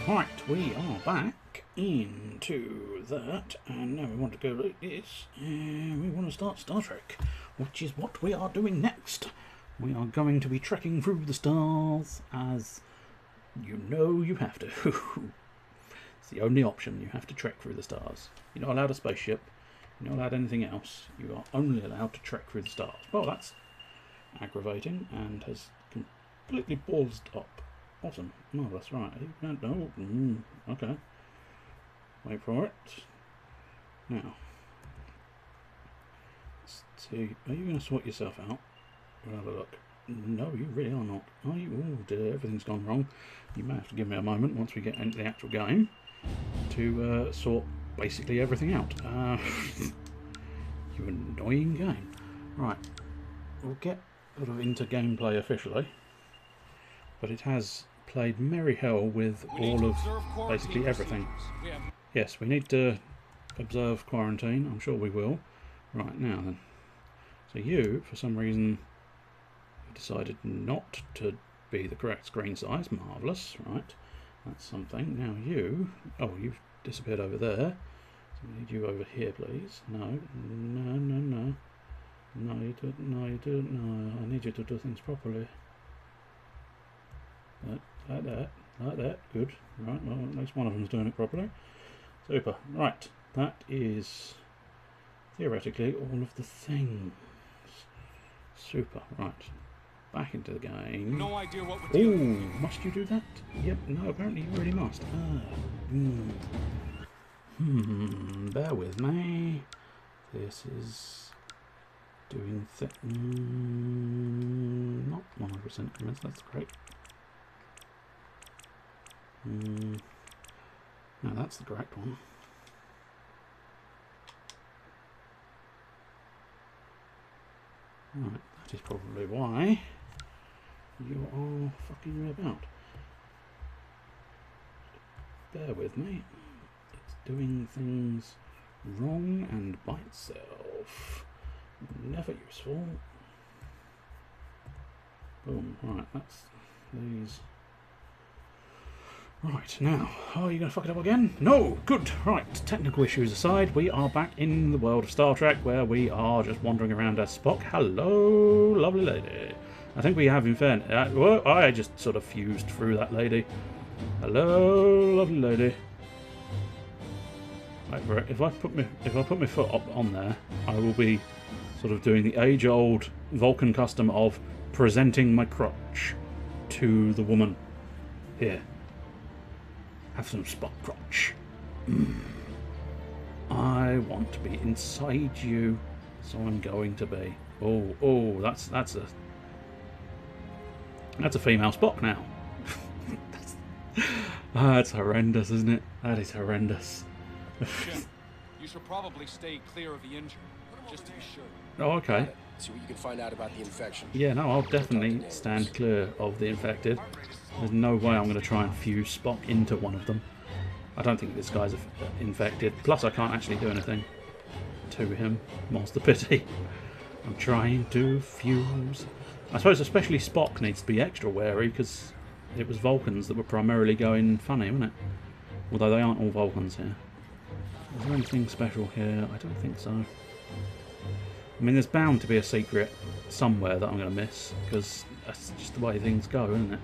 Right, we are back into that, and now we want to go like this, and we want to start Star Trek, which is what we are doing next. We are going to be trekking through the stars, as you know you have to. It's the only option, you have to trek through the stars. You're not allowed a spaceship, you're not allowed anything else, you are only allowed to trek through the stars. Well, that's aggravating, and has completely ballsed up. Awesome. No, that's right. No. Okay. Wait for it. Now. Let's see. Are you going to sort yourself out? We'll have a look. No, you really are not. Are you? Oh dear, everything's gone wrong. You may have to give me a moment once we get into the actual game to sort basically everything out. You annoying game. Right. We'll get sort of into gameplay officially. But it has played merry hell with all of basically everything. Yes, we need to observe quarantine. I'm sure we will. Right, now then. So you, for some reason, have decided not to be the correct screen size. Marvellous, right. That's something. Now you... Oh, you've disappeared over there. So we need you over here, please. No. No, you don't. No, you don't. No, I need you to do things properly. Like that, good. Right, well, at least one of them's doing it properly. Super. Right, that is theoretically all of the things. Super. Right, back into the game. No idea what we're doing. Oh, must you do that? Yep. No, apparently you really must. Bear with me. This is doing not 100% convinced. That's great. No, that's the correct one. Right, that is probably why you are fucking me about. Bear with me. It's doing things wrong and by itself. Never useful. Boom. Right, that's these. Right, now, are you going to fuck it up again? No! Good! Right, technical issues aside, we are back in the world of Star Trek, where we are just wandering around as Spock. Hello, lovely lady. I think we have, in fairness... well, I just sort of fused through that lady. Hello, lovely lady. Right, if I put my foot up on there, I will be sort of doing the age-old Vulcan custom of presenting my crotch to the woman. Here. Have some Spock crotch. I want to be inside you, so I'm going to be. Oh, that's a female Spock now. That's horrendous, isn't it? That is horrendous. Jim, you should probably stay clear of the injured, just to be sure. Oh, okay. See what you can find out about the infection. Yeah, no, I'll definitely stand clear of the infected. There's no way I'm going to try and fuse Spock into one of them. I don't think this guy's infected. Plus, I can't actually do anything to him. More's the pity. I'm trying to fuse. I suppose especially Spock needs to be extra wary because it was Vulcans that were primarily going funny, wasn't it? Although they aren't all Vulcans here. Is there anything special here? I don't think so. I mean, there's bound to be a secret somewhere that I'm going to miss because that's just the way things go, isn't it?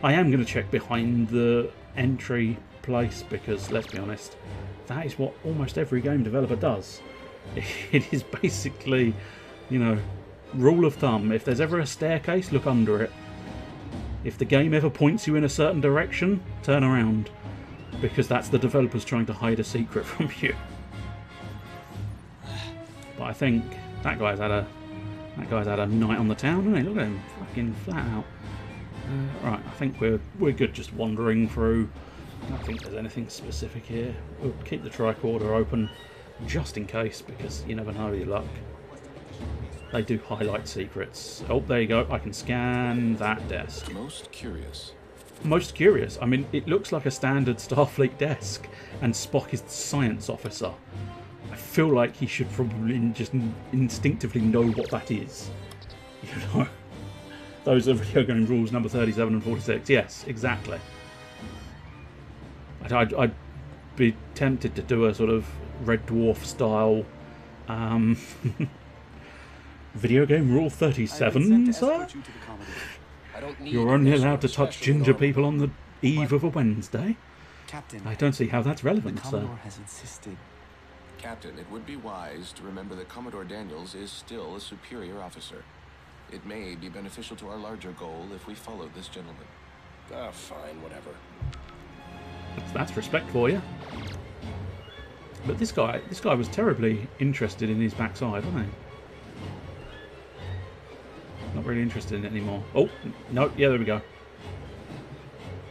I am going to check behind the entry place because, let's be honest, that is what almost every game developer does. It is basically, you know, rule of thumb. If there's ever a staircase, look under it. If the game ever points you in a certain direction, turn around. Because that's the developers trying to hide a secret from you. But I think that guy's had a night on the town, hasn't he? Look at him, fucking flat out. Right, I think we're good just wandering through. I don't think there's anything specific here. We'll keep the tricorder open just in case, because you never know your luck. They do highlight secrets. Oh, there you go. I can scan that desk. Most curious. Most curious. I mean, it looks like a standard Starfleet desk, and Spock is the science officer. I feel like he should probably just instinctively know what that is. You know? Those are video game rules number 37 and 46. Yes, exactly. I'd be tempted to do a sort of Red Dwarf style video game rule 37, sir. You're only allowed to touch ginger people on the eve of a Wednesday. Captain, I don't see how that's relevant, the sir. Commodore has insisted. Captain, it would be wise to remember that Commodore Daniels is still a superior officer. It may be beneficial to our larger goal if we follow this gentleman. Ah, fine, whatever. That's respect for you. But this guy was terribly interested in his backside, wasn't he? Not really interested in it anymore. Oh, no, yeah, there we go.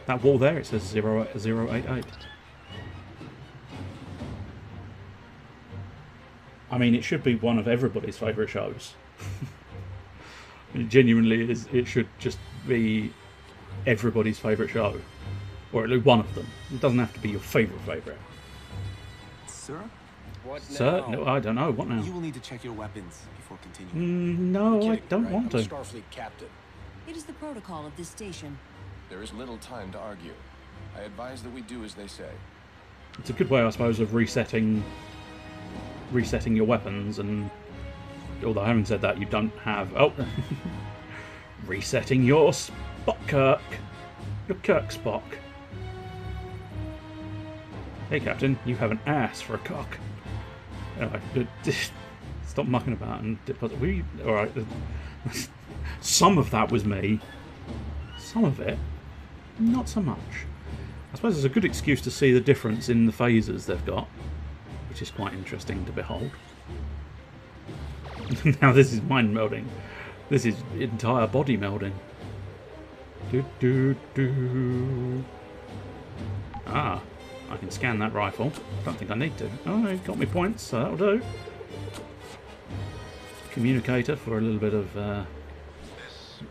That wall there, it says 088. I mean, it should be one of everybody's favourite shows. It genuinely is. It should just be everybody's favourite show. Or at least one of them. It doesn't have to be your favourite. Sir? What Sir? now? No, I don't know. What now? You will need to check your weapons before continuing. No, You're I kidding, don't right? want I'm a to. Starfleet captain. It is the protocol of this station. There is little time to argue. I advise that we do as they say. It's a good way, I suppose, of resetting your weapons, and although having said that, you don't have resetting your Kirk Spock. Hey, Captain, you have an ass for a cock. Anyway, stop mucking about and deposit. All right. Some of that was me. Some of it, not so much. I suppose it's a good excuse to see the difference in the phasers they've got, which is quite interesting to behold. Now this is mind melding. This is entire body melding. Ah, I can scan that rifle. Don't think I need to. Oh, he's got me points, so that'll do. Communicator for a little bit of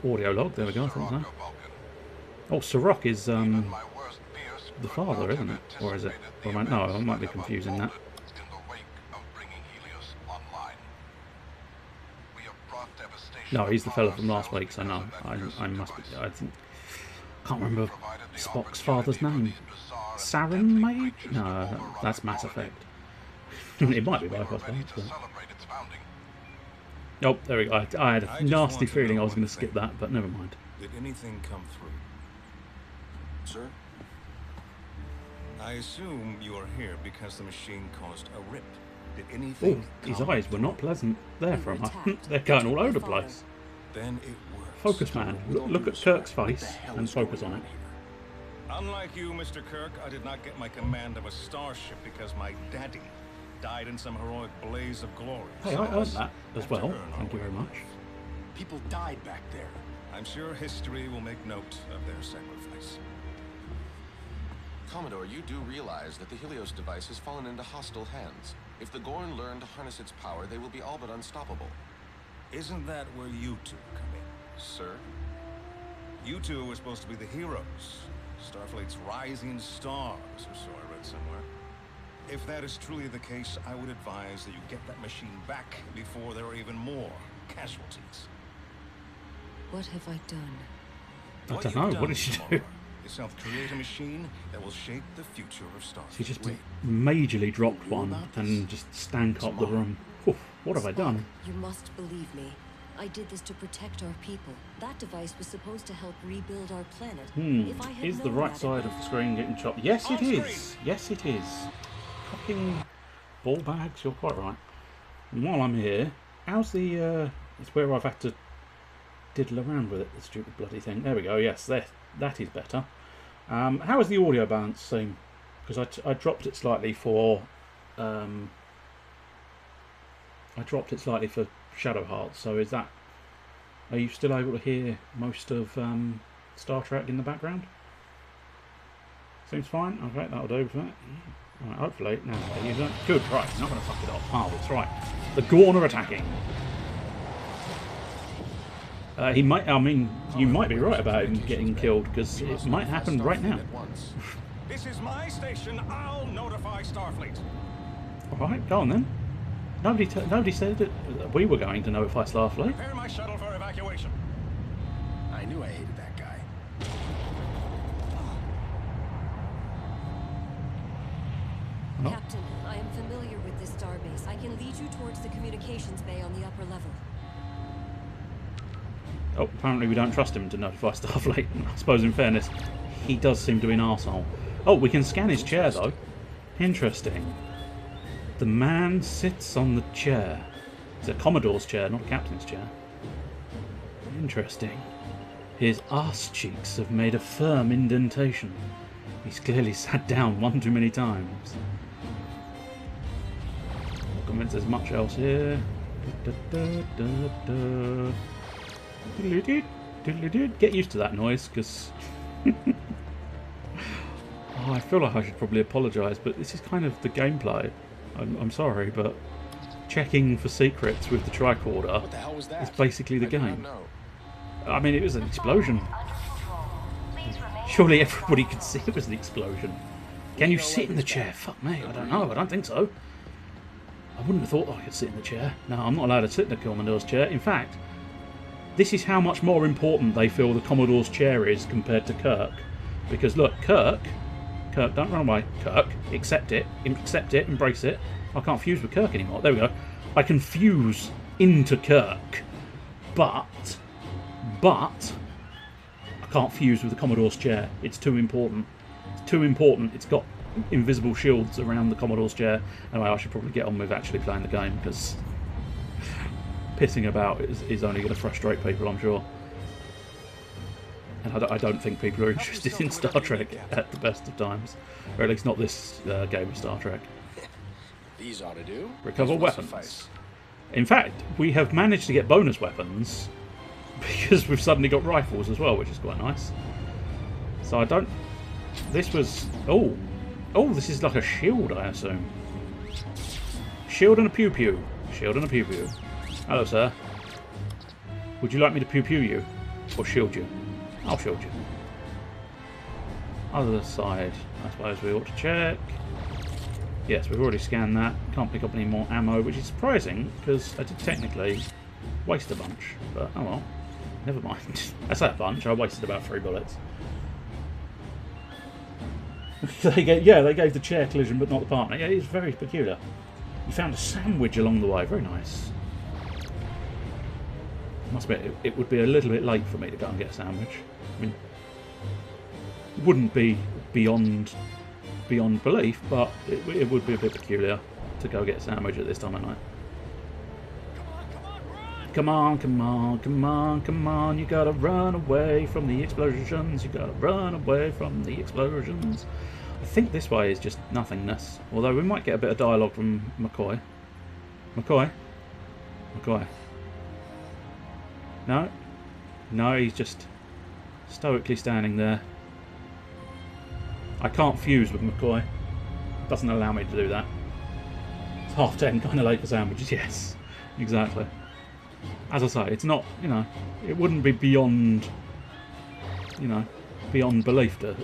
audio log. There we go. I thought so. Oh, Sirach is the father, isn't it? Or is it? Or no, I might be confusing that. No, he's the fellow from last week, so no. I must be. I think. Can't remember Spock's father's name. Saren, maybe? No, that's Mass Effect. It might be both, I suppose. But... Oh, there we go. I had a nasty feeling I was going to skip that, but never mind. Did anything come through? Sir? I assume you are here because the machine caused a rip. Did anything Oh, his come eyes were not pleasant there for a We were moment. attacked They're going all by over the father. place. Then it works. Focus, man. Look at Kirk's face and focus on it. Unlike you, Mr. Kirk, I did not get my command of a starship because my daddy died in some heroic blaze of glory. Hey, I earned that as well. Thank you very much. People died back there. I'm sure history will make note of their sacrifice. Commodore, you do realize that the Helios device has fallen into hostile hands. If the Gorn learn to harness its power, they will be all but unstoppable. Isn't that where you two come in? Sir? You two were supposed to be the heroes. Starfleet's rising stars, or so I read somewhere. If that is truly the case, I would advise that you get that machine back before there are even more casualties. What have I done? I don't you've know. done, What did she do? Tamara, is help create a machine that will shape the future of Starfleet. She just Wait. majorly dropped You knew one about and this? just stank up the room. Oof, what have I done? You must believe me. I did this to protect our people. That device was supposed to help rebuild our planet. If I had Is the known right that side about- of the screen getting chopped? Yes, it On is. screen. Yes, it is. Fucking ball bags. You're quite right. And while I'm here, how's the? It's where I've had to diddle around with it. The stupid bloody thing. There we go. Yes, there. That is better. How is the audio balance seem? Because I dropped it slightly for. I dropped it slightly for Shadow Hearts. So is that? Are you still able to hear most of Star Trek in the background? Seems fine. Okay, that'll do for that. Right, hopefully. No, you don't. Good, right. Not going to fuck it up. Oh, that's right. The Gorn are attacking. He might. I mean, you might be right about him getting killed because it might happen right now. At once. This is my station. I'll notify Starfleet. All right, go on then. Nobody said that we were going to notify Starfleet. Prepare my shuttle for evacuation. I knew I hated that guy. Oh. Captain, I am familiar with this starbase. I can lead you towards the communications bay on the upper level. Oh, apparently we don't trust him to notify Starfleet. I suppose in fairness, he does seem to be an arsehole. Oh, we can scan his chair though. Interesting. The man sits on the chair. It's a Commodore's chair, not a captain's chair. Interesting. His arse cheeks have made a firm indentation. He's clearly sat down one too many times. Not convinced there's much else here. Get used to that noise, because I feel like I should probably apologise, but this is kind of the gameplay. I'm sorry, but checking for secrets with the tricorder What the hell was that? is basically the I do not game. know. I mean, it was an explosion. Surely everybody could see it was an explosion. Can you sit in the chair? Fuck me, I don't know. I don't think so. I wouldn't have thought I could sit in the chair. No, I'm not allowed to sit in the Commodore's chair. In fact, this is how much more important they feel the Commodore's chair is compared to Kirk. Because look, Kirk, don't run away. Kirk, accept it, embrace it. I can't fuse with Kirk anymore. There we go. I can fuse into Kirk, but I can't fuse with the Commodore's chair. It's too important. It's too important. It's got invisible shields around the Commodore's chair. Anyway, I should probably get on with actually playing the game, because pissing about is only going to frustrate people, I'm sure. And I don't think people are interested in Star Trek at the best of times. Or at least not this game of Star Trek. These ought to do. Recover These will weapons. suffice. In fact, we have managed to get bonus weapons because we've suddenly got rifles as well, which is quite nice. So I don't... This was... Oh, this is like a shield, I assume. Shield and a pew-pew. Shield and a pew-pew. Hello, sir. Would you like me to pew-pew you? Or shield you? I'll shield you. Other side, I suppose we ought to check. Yes, we've already scanned that. Can't pick up any more ammo, which is surprising, because I did technically waste a bunch. But, oh well. Never mind. I say a bunch, I wasted about 3 bullets. They gave the chair collision, but not the partner. Yeah, it's very peculiar. You found a sandwich along the way. Very nice. Must admit, it would be a little bit late for me to go and get a sandwich. I mean, it wouldn't be beyond belief, but it would be a bit peculiar to go get a sandwich at this time of night. Come on, come on, come on, come on, you gotta run away from the explosions, you gotta run away from the explosions. I think this way is just nothingness, although we might get a bit of dialogue from McCoy. McCoy? McCoy? No? No, he's just stoically standing there. I can't fuse with McCoy. Doesn't allow me to do that. It's 10:30, kind of late for sandwiches, yes. Exactly. As I say, it's not, it wouldn't be beyond, beyond belief to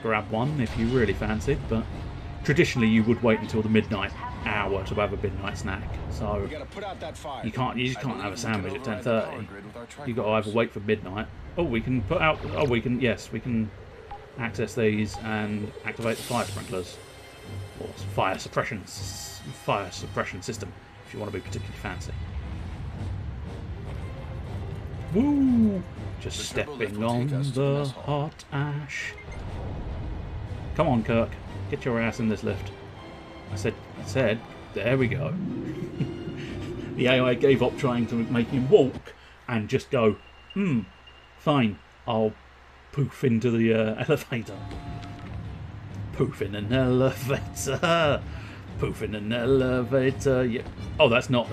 grab one if you really fancied, but traditionally you would wait until the midnight hour to have a midnight snack. So you just can't have a sandwich at 10:30. You've got to either wait for midnight. Oh, we can we can access these and activate the fire sprinklers or fire suppression system if you want to be particularly fancy. Woo! Just stepping on the hot ash. Come on, Kirk. Get your ass in this lift. I said, there we go. The AI gave up trying to make him walk and just go, fine, I'll poof into the elevator. Poof in an elevator. Poof in an elevator. Yeah. Oh, that's not...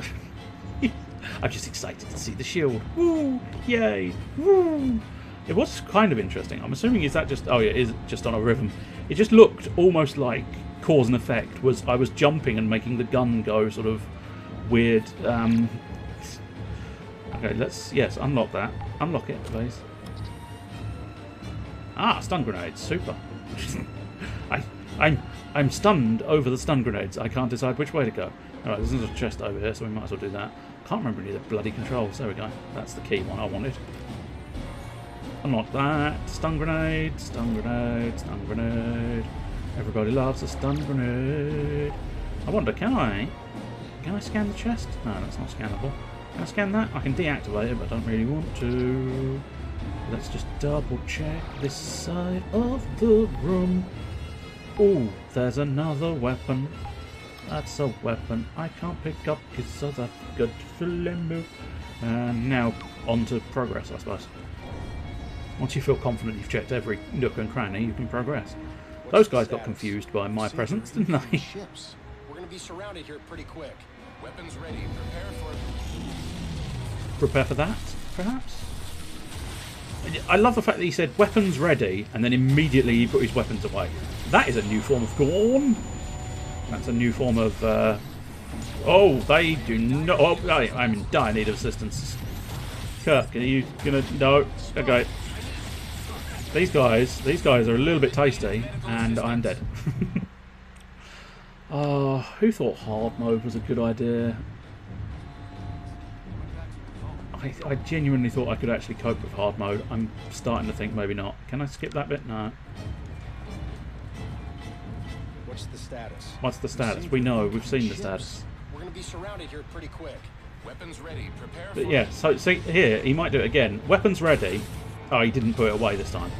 I'm just excited to see the shield. Woo! Yay! Woo! It was kind of interesting. I'm assuming is that just... Oh yeah, it is just on a rhythm. It just looked almost like cause and effect. I was jumping and making the gun go sort of weird. Okay, yes, unlock that. Unlock it, please. Ah, stun grenades. Super. I'm stunned over the stun grenades. I can't decide which way to go. Alright, there's a chest over here, so we might as well do that. Can't remember any of the bloody controls. There we go. That's the key one I wanted. Unlock that. Stun grenade, stun grenade, stun grenade. Everybody loves a stun grenade. I wonder, can I scan the chest? No, that's not scannable. Can I scan that? I can deactivate it, but I don't really want to. Let's just double check this side of the room. Oh, there's another weapon. That's a weapon I can't pick up because of that good flimbo. And now on to progress, I suppose. Once you feel confident you've checked every nook and cranny, you can progress. Those guys got confused by my presence, didn't they? Ships. We're gonna be surrounded here pretty quick. Weapons ready. Prepare for... Prepare for that, perhaps? I love the fact that he said weapons ready and then immediately he put his weapons away. That is a new form of Gorn. That's a new form of... Oh, they do not... Oh, I'm in dire need of assistance. Kirk, are you gonna... No. Okay. These guys are a little bit tasty, and I'm dead. Who thought hard mode was a good idea? I genuinely thought I could actually cope with hard mode. I'm starting to think maybe not. Can I skip that bit? No. What's the status? What's the status? We know. We've seen the status. We're gonna be surrounded here pretty quick. Weapons ready. Prepare But for... yeah, so see here, he might do it again. Weapons ready. Oh, he didn't put it away this time.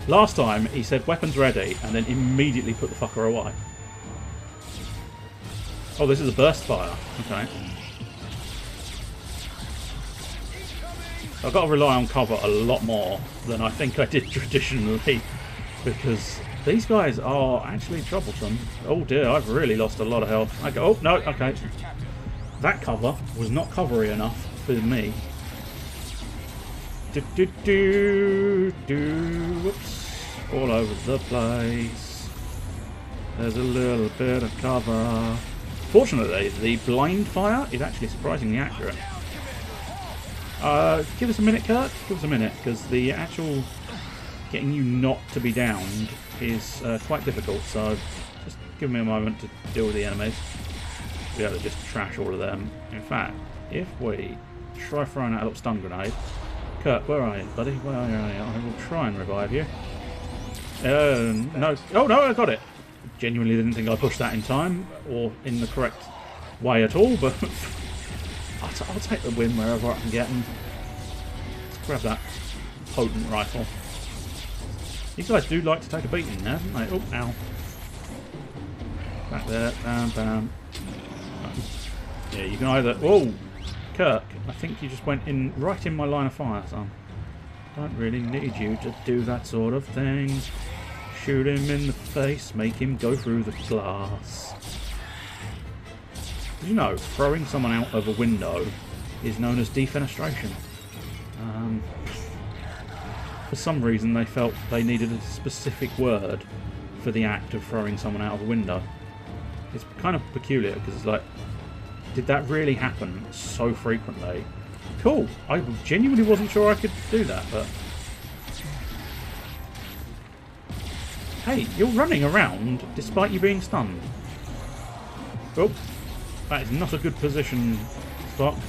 Last time he said weapons ready and then immediately put the fucker away. Oh, this is a burst fire. Okay. I've got to rely on cover a lot more than I think I did traditionally, because these guys are actually troublesome. Oh dear, I've really lost a lot of health. Oh no, okay. That cover was not covery enough for me. Whoops. All over the place. There's a little bit of cover. Fortunately, the blind fire is actually surprisingly accurate. Give us a minute, Kurt. Give us a minute, because the actual getting you not to be downed is quite difficult. So just give me a moment to deal with the enemies. Be able to just trash all of them. In fact, if we try throwing out a little stun grenade. Kurt, where are you, buddy? Where are you? I will try and revive you. No. Oh, no, I got it. Genuinely didn't think I pushed that in time or in the correct way at all, but I'll take the win wherever I can get them. Let's grab that potent rifle. These guys do like to take a beating now, don't they? Oh, ow. Back there. Bam, bam. Yeah, you can either... Whoa! Kirk, I think you just went in right in my line of fire, son. Don't really need you to do that sort of thing. Shoot him in the face, make him go through the glass. Did you know throwing someone out of a window is known as defenestration? For some reason they felt they needed a specific word for the act of throwing someone out of a window. It's kind of peculiar because it's like, did that really happen so frequently? Cool. I genuinely wasn't sure I could do that, but... Hey, you're running around despite you being stunned. Oh, that is not a good position, Spock.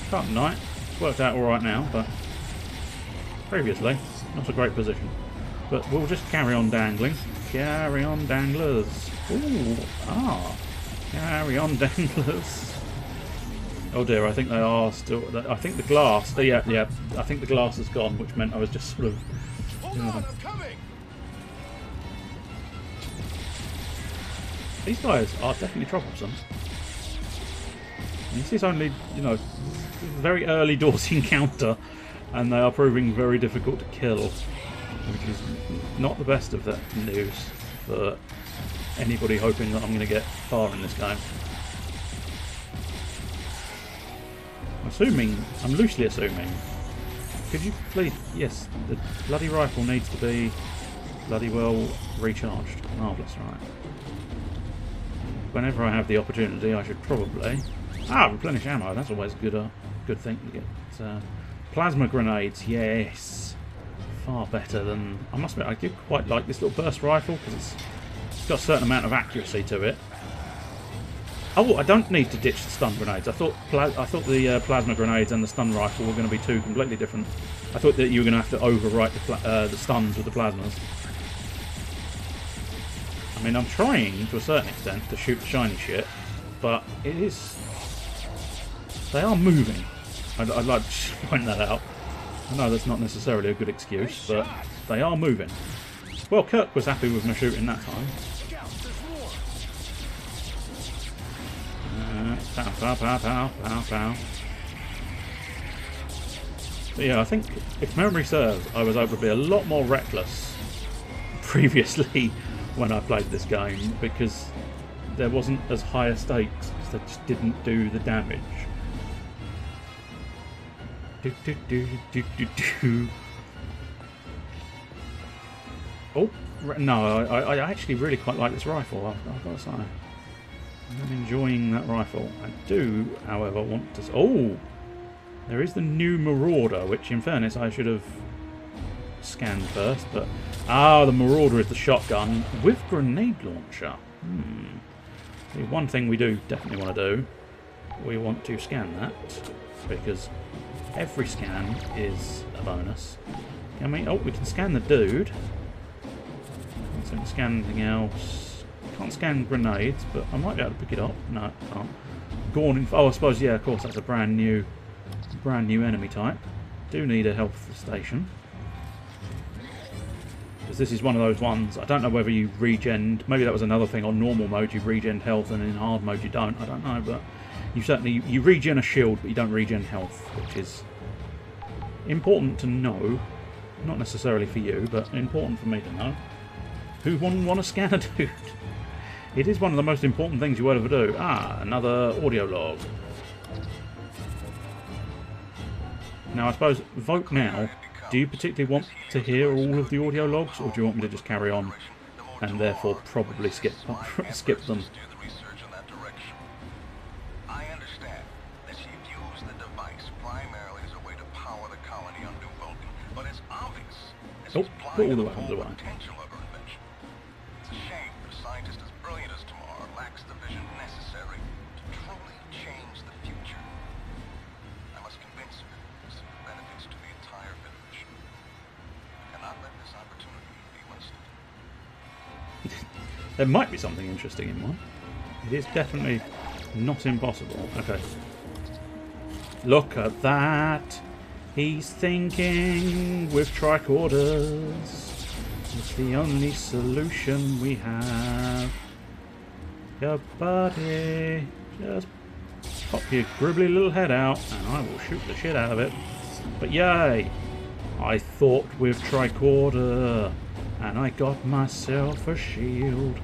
Can't deny it. It's worked out alright now, but previously, not a great position. But we'll just carry on dangling. Carry on, danglers. Ooh, carry on, danglers. Oh dear, I think they are still... I think the glass... Yeah, I think the glass is gone, which meant I was just sort of... Hold on, I'm coming. These guys are definitely troublesome. And this is only, you know, very early doors encounter, and they are proving very difficult to kill, which is not the best of that news for anybody hoping that I'm going to get far in this game. I'm loosely assuming. Could you please, yes, the bloody rifle needs to be bloody well recharged. Marvellous, right. Whenever I have the opportunity, I should probably... replenish ammo. That's always a good thing to get. Plasma grenades, yes. Far better than... I must admit, I do quite like this little burst rifle, because it's got a certain amount of accuracy to it. Oh, I don't need to ditch the stun grenades. I thought the plasma grenades and the stun rifle were going to be two completely different... I thought that you were going to have to overwrite the stuns with the plasmas. I mean, I'm trying to a certain extent to shoot the shiny shit, but it is... They are moving. I'd like to point that out. I know that's not necessarily a good excuse, but they are moving. Well, Kirk was happy with my shooting that time. Pow, pow, pow, pow, pow, pow. But yeah, I think, if memory serves, I was able to be a lot more reckless previously when I played this game, because there wasn't as high a stakes, because they just didn't do the damage. Do, do, do, do, do, do. Oh, no, I actually really quite like this rifle, I've got to say. I'm enjoying that rifle. I do, however, want to... Oh! There is the new Marauder, which, in fairness, I should have scanned first, but... Ah, the Marauder is the shotgun with grenade launcher. The one thing we do definitely want to do, we want to scan that, because every scan is a bonus. Can we... Oh, we can scan the dude. So we can scan anything else. Can't scan grenades, but I might be able to pick it up. No, I can't. Gorn... Oh, I suppose, yeah, of course, that's a brand new enemy type. Do need a health station. Because this is one of those ones, I don't know whether you regen... Maybe that was another thing, on normal mode you regen health and in hard mode you don't. I don't know, but you certainly... You regen a shield, but you don't regen health, which is important to know. Not necessarily for you, but important for me to know. Who wouldn't want to scan a dude? It is one of the most important things you will ever do. Ah, another audio log. Now, I suppose, vote now. Do you particularly want to hear all of the audio logs, or do you want me to just carry on and therefore probably skip them? I understand that she used the device primarily as a way to power the colony on New Vulcan, but it's obvious that Oh, she's put all blind the to weapons the away. full potential of her invention. It's a shame that a scientist as brilliant as Tamar lacks the vision necessary to truly change the future. I must convince her of the benefits to the entire Federation. I cannot let this opportunity be wasted. There might be something interesting in one. It is definitely not impossible. Okay. Look at that. He's thinking with tricorders. It's the only solution we have. Your buddy. Just pop your gribbly little head out and I will shoot the shit out of it. But yay! I thought with tricorder and I got myself a shield.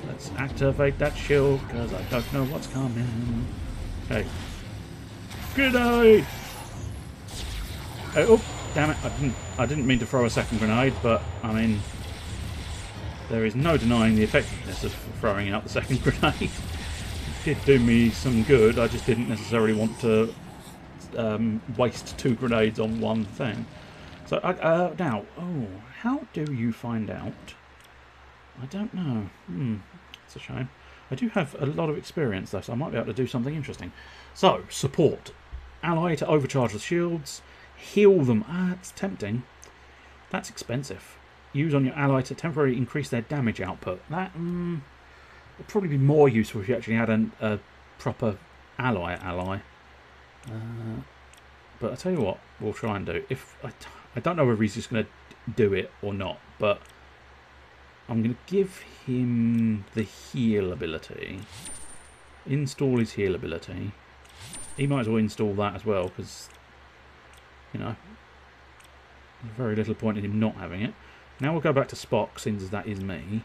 Let's activate that shield because I don't know what's coming. Okay. Grenade! Oh, damn it! I didn't mean to throw a second grenade, but I mean, there is no denying the effectiveness of throwing out the second grenade. It did do me some good. I just didn't necessarily want to waste 2 grenades on one thing. So now, how do you find out? I don't know. It's a shame. I do have a lot of experience though, so I might be able to do something interesting. So, support. Ally to overcharge the shields. Heal them. Ah, it's tempting. That's expensive. Use on your ally to temporarily increase their damage output. That would probably be more useful if you actually had a proper ally. But I tell you what, we'll try and do. If I don't know whether he's just going to do it or not, but I'm going to give him the heal ability. Install his heal ability. He might as well install that as well, because, you know, there's very little point in him not having it. Now we'll go back to Spock, since that is me.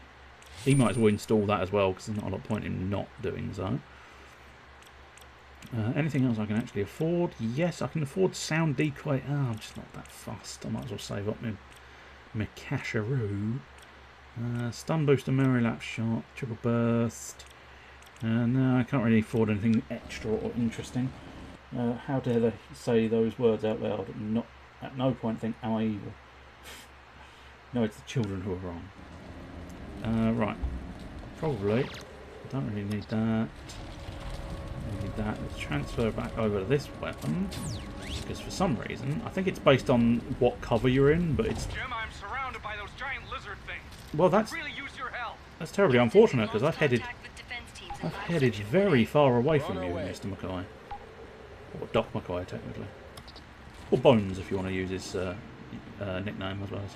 He might as well install that as well, because there's not a lot of point in not doing so. Anything else I can actually afford? Yes, I can afford sound decoy. Oh, I'm just not that fussed. I might as well save up my casharoo. Stun booster, memory lapse shot, triple burst. No, I can't really afford anything extra or interesting. How dare they say those words out loud? Not at no point think, am I evil? No, it's the children who are wrong. Right. Probably. Don't really need that. Need that. Let's transfer back over to this weapon. Because for some reason, I think it's based on what cover you're in, but it's... Jim, I'm surrounded by those giant lizard things. Well, that's... Really use your help. That's terribly unfortunate because I've headed very far away from you, Mr. McCoy. Or Doc McCoy, technically. Or Bones, if you want to use his nickname, I suppose.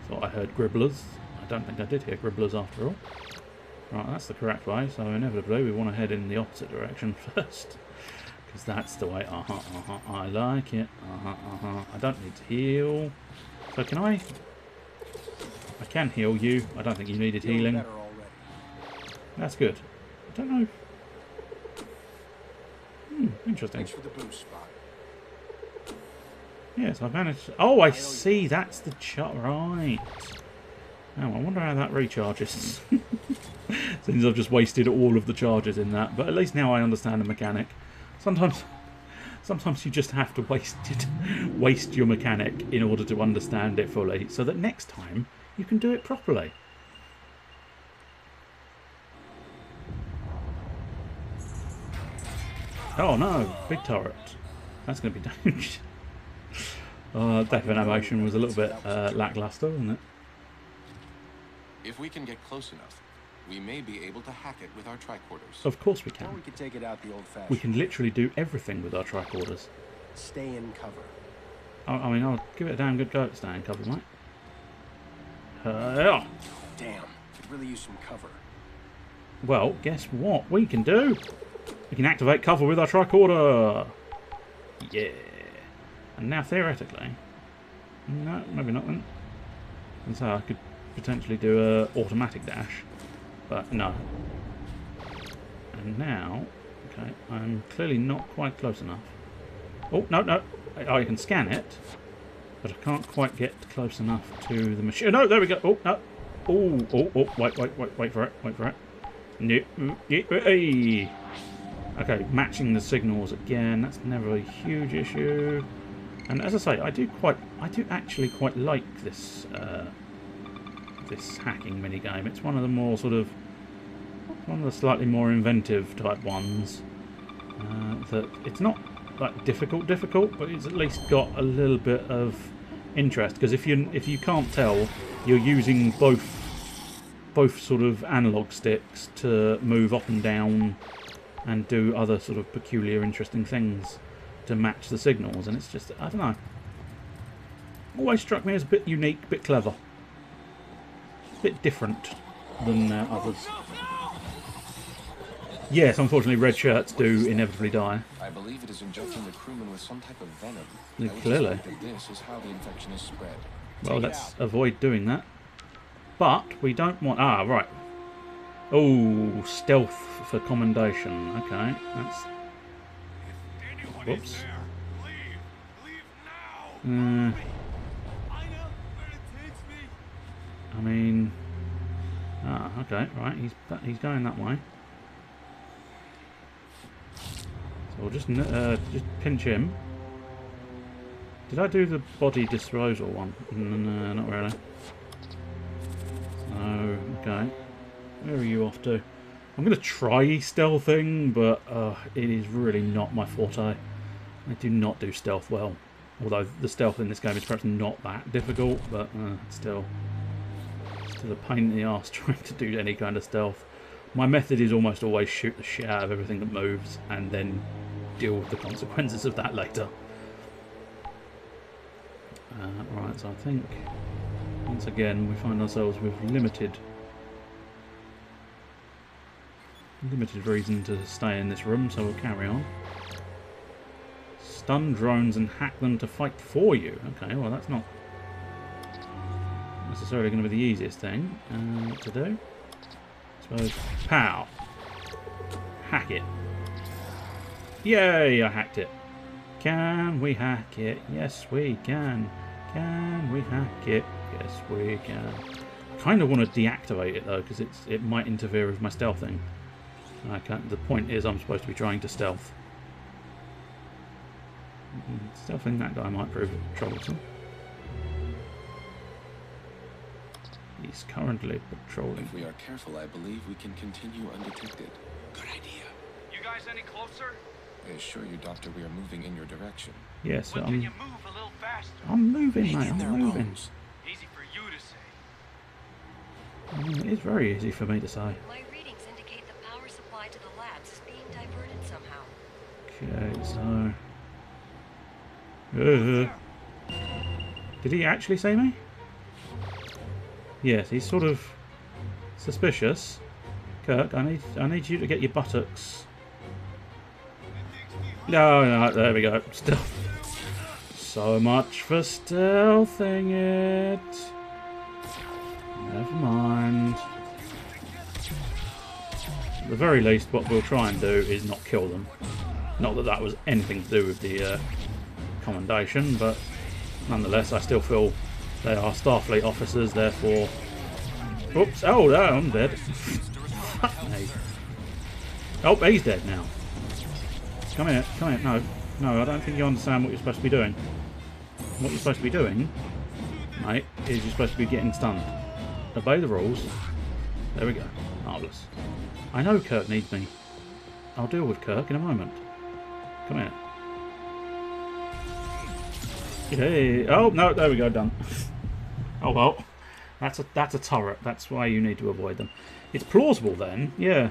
So I heard Gribblers. I don't think I did hear Gribblers after all. Right, that's the correct way, so inevitably we want to head in the opposite direction first. Because that's the way. I like it. I don't need to heal. So can I... I can heal you. I don't think you needed healing. That's good. I don't know. Interesting. Thanks for the boost, Spot. Yes, I've managed... Oh, I see. That's the chart. Right. Now, I wonder how that recharges. Since I've just wasted all of the charges in that. But at least now I understand the mechanic. Sometimes you just have to waste your mechanic in order to understand it fully. So that next time, you can do it properly. Oh no, big turret. That's going to be dangerous. Death of animation was a little bit lackluster, wasn't it? If we can get close enough, we may be able to hack it with our tricorders. Of course we Or can. we could take it out the old-fashioned. We can literally do everything with our tricorders. Stay in cover. I mean, I'll give it a damn good go at staying covered, mate. Yeah. Damn, could really use some cover. Well, guess what we can do? We can activate cover with our tricorder. Yeah. And now theoretically... No, maybe not then. And so I could potentially do a automatic dash. But no. And now... Okay, I'm clearly not quite close enough. Oh, no, no. I can scan it. But I can't quite get close enough to the machine. No, there we go. Oh, no. Oh, wait for it. Wait for it. Hey. Okay, matching the signals again. That's never a huge issue. And as I say, I do actually quite like this this hacking minigame. It's one of the more sort of one of the slightly more inventive type ones. That it's not like difficult, but it's at least got a little bit of interest. Because if you can't tell, you're using both sort of analog sticks to move up and down and do other sort of peculiar, interesting things to match the signals. And it's just, I don't know, always struck me as a bit unique, a bit clever, a bit different than others. Yes, unfortunately, red shirts do inevitably die. I believe it is injecting the crewmen with some type of venom. Yeah, I would clearly. suspect that this is how the infection is spread. Well, let's avoid doing that. But we don't want... Ah, right. Oh, stealth for commendation. Okay, that's... Whoops. I mean... Ah, okay, right. He's going that way. So we'll just pinch him. Did I do the body disposal one? No, not really. Oh, okay. Where are you off to? I'm going to try stealthing, but it is really not my forte. I do not do stealth well. Although the stealth in this game is perhaps not that difficult, but still a pain in the arse trying to do any kind of stealth. My method is almost always shoot the shit out of everything that moves and then deal with the consequences of that later. Right, so I think once again we find ourselves with limited reason to stay in this room, so we'll carry on. Stun drones and hack them to fight for you. Okay, well that's not necessarily going to be the easiest thing to do. I suppose. Pow! Hack it. Yay, I hacked it. Can we hack it? Yes, we can. Can we hack it? Yes, we can. I kind of want to deactivate it though, because it might interfere with my stealthing. The point is I'm supposed to be trying to stealth. Stealthing that guy might prove troublesome. He's currently patrolling. If we are careful, I believe we can continue undetected. Good idea. You guys any closer? I assure you, Doctor, we are moving in your direction. Yes, Well, can you move a little faster? I'm moving, mate. Hang in there, I'm moving. Bones. Easy for you to It is very easy for me to say. My readings indicate the power supply to the labs is being diverted somehow. Okay, so... did he actually see me? Yes, he's sort of suspicious. Kirk, I need you to get your buttocks. No, there we go. Stealth. So much for stealthing it. Never mind. At the very least, what we'll try and do is not kill them. Not that that was anything to do with the commendation, but nonetheless, I still feel they are Starfleet officers, therefore... Oops, oh no, I'm dead. Fuck me. Oh, he's dead now. Come here, no, I don't think you understand what you're supposed to be doing. What you're supposed to be doing, mate, is you're supposed to be getting stunned. Obey the rules. There we go. Marvellous. I know Kirk needs me. I'll deal with Kirk in a moment. Come here. Hey. Oh, no, there we go, done. Oh well. That's a turret. That's why you need to avoid them. It's plausible then, yeah.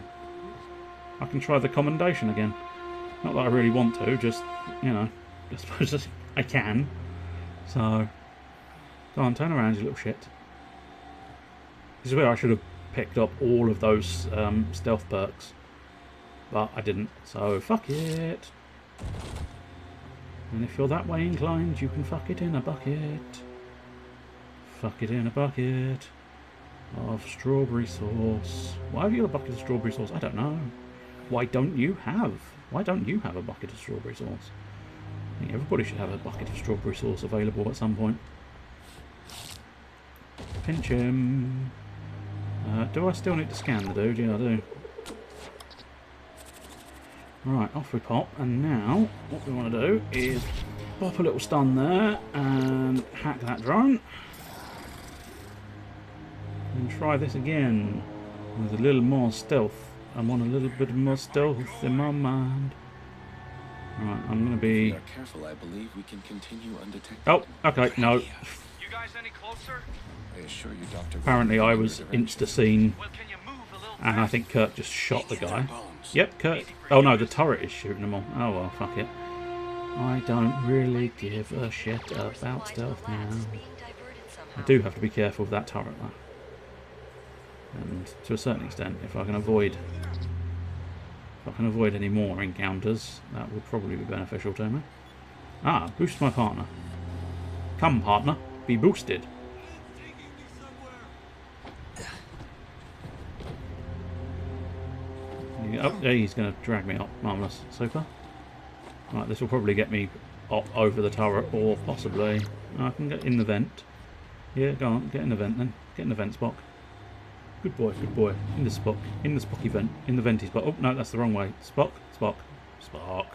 I can try the commendation again. Not that I really want to, just, you know, I suppose I can. So, go on, turn around, you little shit. This is where I should have picked up all of those stealth perks. But I didn't, so fuck it. And if you're that way inclined, you can fuck it in a bucket. Fuck it in a bucket of strawberry sauce. Why have you got a bucket of strawberry sauce? I don't know. Why don't you have a bucket of strawberry sauce? I think everybody should have a bucket of strawberry sauce available at some point. Pinch him. Do I still need to scan the dude? Yeah, I do. Right, off we pop, and now what we want to do is pop a little stun there and hack that drone. And try this again with a little more stealth. I want a little bit more stealth in my mind. Right, I'm going to be... If we are careful, I believe we can continue undetected. Oh, okay, no. You guys any closer? I assure you, Dr. Apparently I was insta-seen, Well, can you move a little and I think Kirk just shot the guy. Yep, Kirk. Oh no, the turret is shooting them all. Oh well, fuck it. I don't really give a shit about stealth now. I do have to be careful of that turret though. And to a certain extent, if I can avoid any more encounters, that would probably be beneficial to me. Ah, boost my partner. Come, partner, be boosted. Oh, yeah, he's going to drag me up. Marvellous. Super. Right, this will probably get me up over the turret, or possibly... I can get in the vent. Yeah, go on, get in the vent then. Get in the vent, Spock. Good boy, good boy. In the Spock. In the Spocky vent. In the venty Spock. Oh, no, that's the wrong way. Spock, Spock, Spock.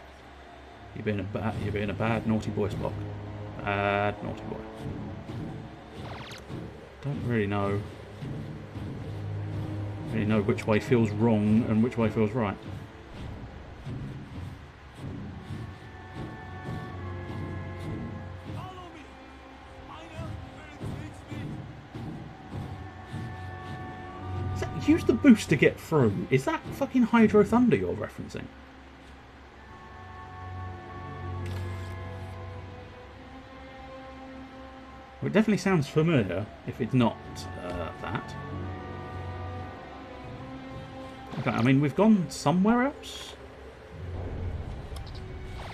You're being a bad, naughty boy, Spock. Bad, naughty boy. Don't really know which way feels wrong and which way feels right. Use the boost to get through. Is that fucking Hydro Thunder you're referencing? Well, it definitely sounds familiar if it's not that. Okay, I mean, we've gone somewhere else.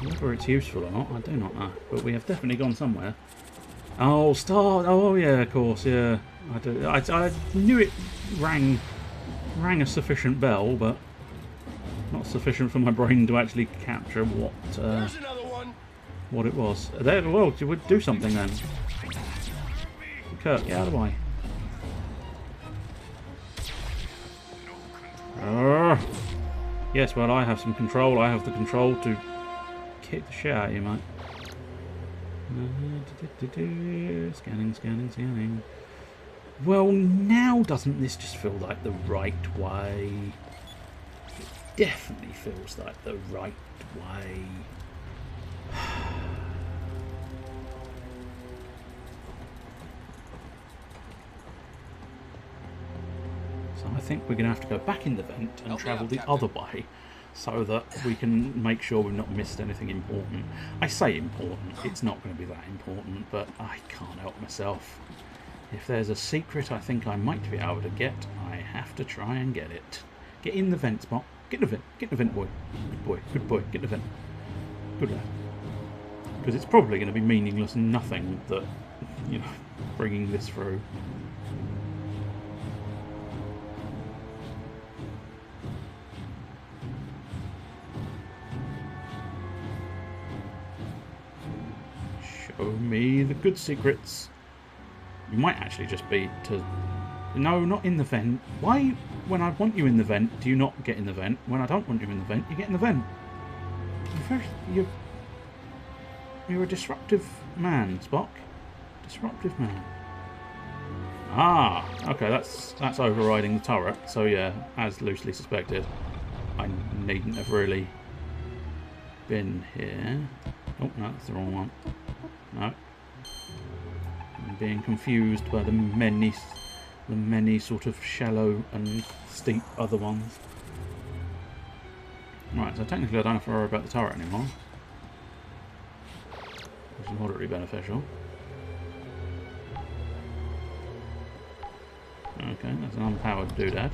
Whether it's useful or not, I do not know. But we have definitely gone somewhere. Oh, Star! Oh, yeah, of course, yeah. I do. I knew it rang a sufficient bell, but not sufficient for my brain to actually capture what it was. There, well, you would do something then. Kirk, get out of the way. Yes, well, I have some control. I have the control to kick the shit out of you, mate. Scanning, scanning, scanning. Well, now doesn't this just feel like the right way? It definitely feels like the right way. So I think we're going to have to go back in the vent and travel the other way so that we can make sure we've not missed anything important. I say important, it's not going to be that important, but I can't help myself. If there's a secret I think I might be able to get, I have to try and get it. Get in the vent, Spot. Get in the vent, boy. Good boy, good boy, get in the vent. Good lad. Because it's probably going to be meaningless nothing that, you know, bringing this through. Show me the good secrets. You might actually just be to... No, not in the vent. Why, when I want you in the vent, do you not get in the vent? When I don't want you in the vent, you get in the vent. You're a disruptive man, Spock. Disruptive man. Ah, okay, that's overriding the turret. So yeah, as loosely suspected, I needn't have really been here. Oh no, that's the wrong one. No, I'm being confused by the many sort of shallow and steep other ones. Right, so technically I don't have to worry about the turret anymore, which is moderately beneficial. Okay, that's an unpowered doodad.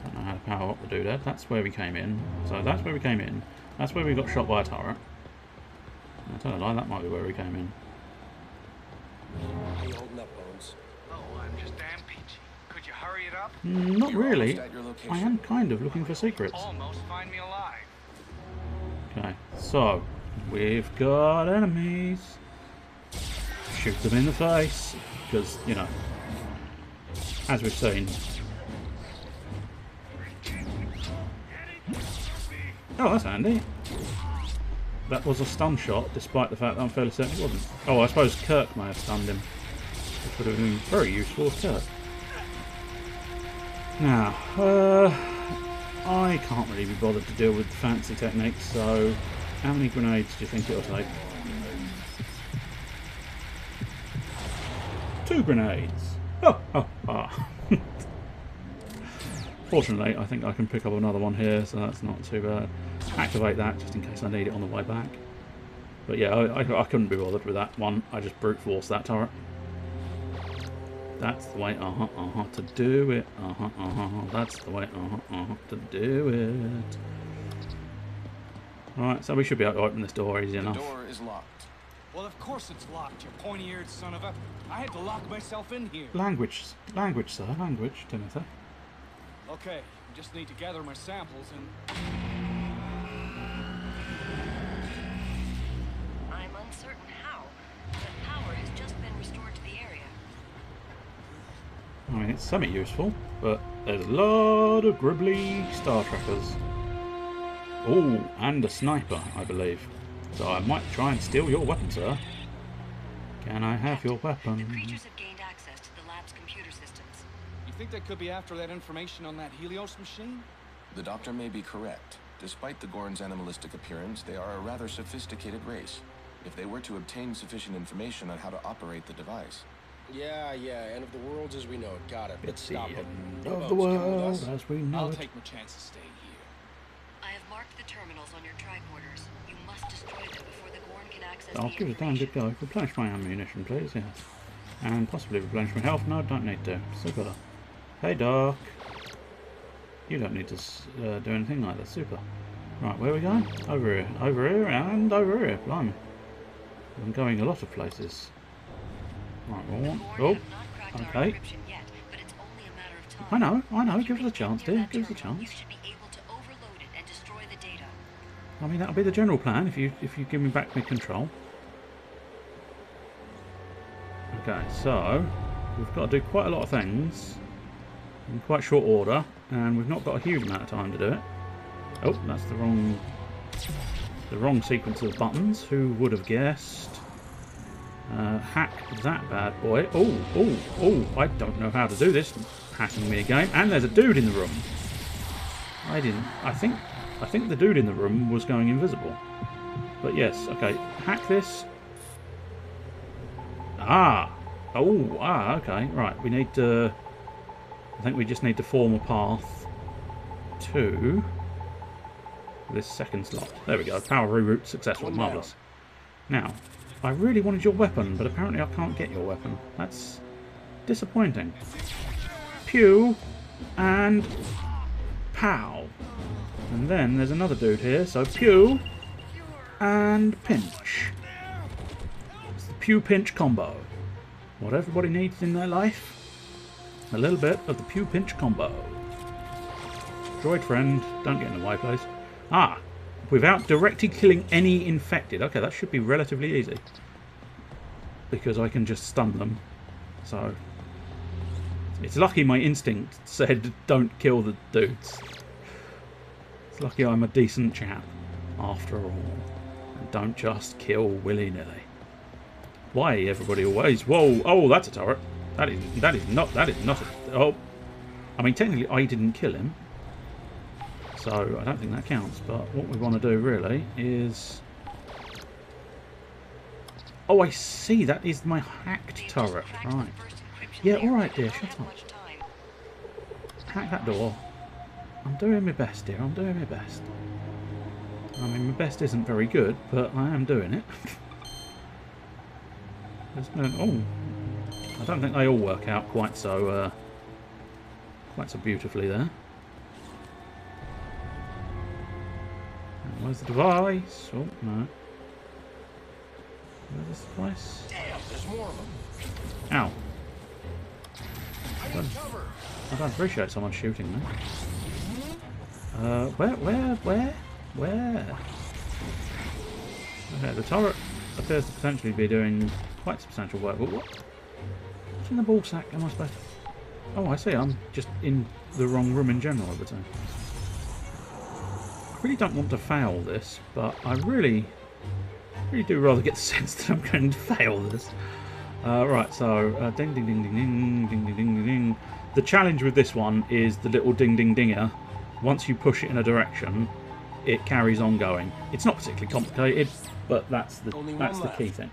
Don't know how to power up the doodad. That's where we came in. So that's where we came in. That's where we got shot by a turret. I tell a lie, that might be where we came in. How you holding up, Bones? Oh, I'm just damn peachy. Could you hurry it up? Not You're really. almost at your location. I am kind of looking for secrets. Almost find me alive. Okay, so we've got enemies. Shoot them in the face, because, you know, as we've seen. Oh, that's handy. That was a stun shot, despite the fact that I'm fairly certain it wasn't. Oh, I suppose Kirk may have stunned him, which would have been very useful if Kirk. Now, I can't really be bothered to deal with fancy techniques, so how many grenades do you think it'll take? 2 grenades! Oh. Fortunately, I think I can pick up another one here, so that's not too bad. Activate that just in case I need it on the way back. But yeah, I couldn't be bothered with that one. I just brute force that turret. That's the way, to do it. That's the way, to do it. Right, so we should be able to open this door easy enough. The door is locked. Well, of course it's locked, you pointy-eared son of a... I had to lock myself in here. Language, sir, language, Timothy. Okay, I just need to gather my samples and... I'm uncertain how, but power has just been restored to the area. I mean, it's semi-useful, but there's a lot of gribbly Star Trekkers. Oh, and a sniper, I believe. So I might try and steal your weapon, sir. Can I have your weapon? The creatures have gained access to the lab's computer systems. You think they could be after that information on that Helios machine? The doctor may be correct. Despite the Gorn's animalistic appearance, they are a rather sophisticated race. If they were to obtain sufficient information on how to operate the device. Yeah, end of the world as we know it. Got it. It's the Stop it. end Bones, of the come with world us. as we know I'll it. take my chances staying here. I have marked the terminals on your tricorders. You must destroy them before the Gorn can access I'll the give it a damn information. good go. Replenish my ammunition, please, yes. And possibly replenish my health. No, don't need to. Super. Hey, Doc. You don't need to do anything either. Super. Right, where are we going? Over here. Over here and over here. Blimey. I'm going a lot of places. Right, The well, Gorn oh, have not cracked our okay. encryption yet, but it's only a matter of time. I know. Give us a When chance, you dear. near that Give us a terminal, chance. You should be able to overload it and destroy the data. I mean, that'll be the general plan if you give me back my control. Okay, so we've got to do quite a lot of things in quite short order, and we've not got a huge amount of time to do it. Oh, that's the wrong sequence of buttons. Who would have guessed? Hack that bad boy. Oh! I don't know how to do this. Hacking me again. And there's a dude in the room. I think the dude in the room was going invisible. But yes, okay. Hack this. Okay. Right, we need to I think we just need to form a path to this second slot. There we go. Power reroute successful. Marvellous. Now, I really wanted your weapon, but apparently I can't get your weapon. That's disappointing. Pew! And pow! And then there's another dude here, so pew! And pinch. It's the pew-pinch combo. What everybody needs in their life, a little bit of the pew-pinch combo. Droid friend, don't get in the way, please. Ah! Without directly killing any infected. Okay, that should be relatively easy. Because I can just stun them. So, it's lucky my instinct said don't kill the dudes. It's lucky I'm a decent chap, after all. And don't just kill willy-nilly. Why everybody always... Whoa! Oh, that's a turret. That is not a... Oh! I mean, technically I didn't kill him. So, I don't think that counts. But what we want to do, really, is... Oh, I see. That is my hacked turret. Right. Yeah, alright, dear. Shut up. Hack that door. I'm doing my best, dear. I'm doing my best. I mean, my best isn't very good, but I am doing it. There's no... Oh. I don't think they all work out quite so beautifully there. And where's the device? Oh, no. Where's this device? Damn, there's more of them. Ow. I don't appreciate someone shooting me. Where? Okay, the turret appears to potentially be doing quite substantial work. But what's in the ball sack? Am I supposed to... Oh, I see. I'm just in the wrong room in general every time. I really don't want to fail this, but I really do rather get the sense that I'm going to fail this. Right, so ding ding ding ding ding ding ding ding ding. The challenge with this one is the little ding ding dinger. Once you push it in a direction, it carries on going. It's not particularly complicated, but that's the key thing.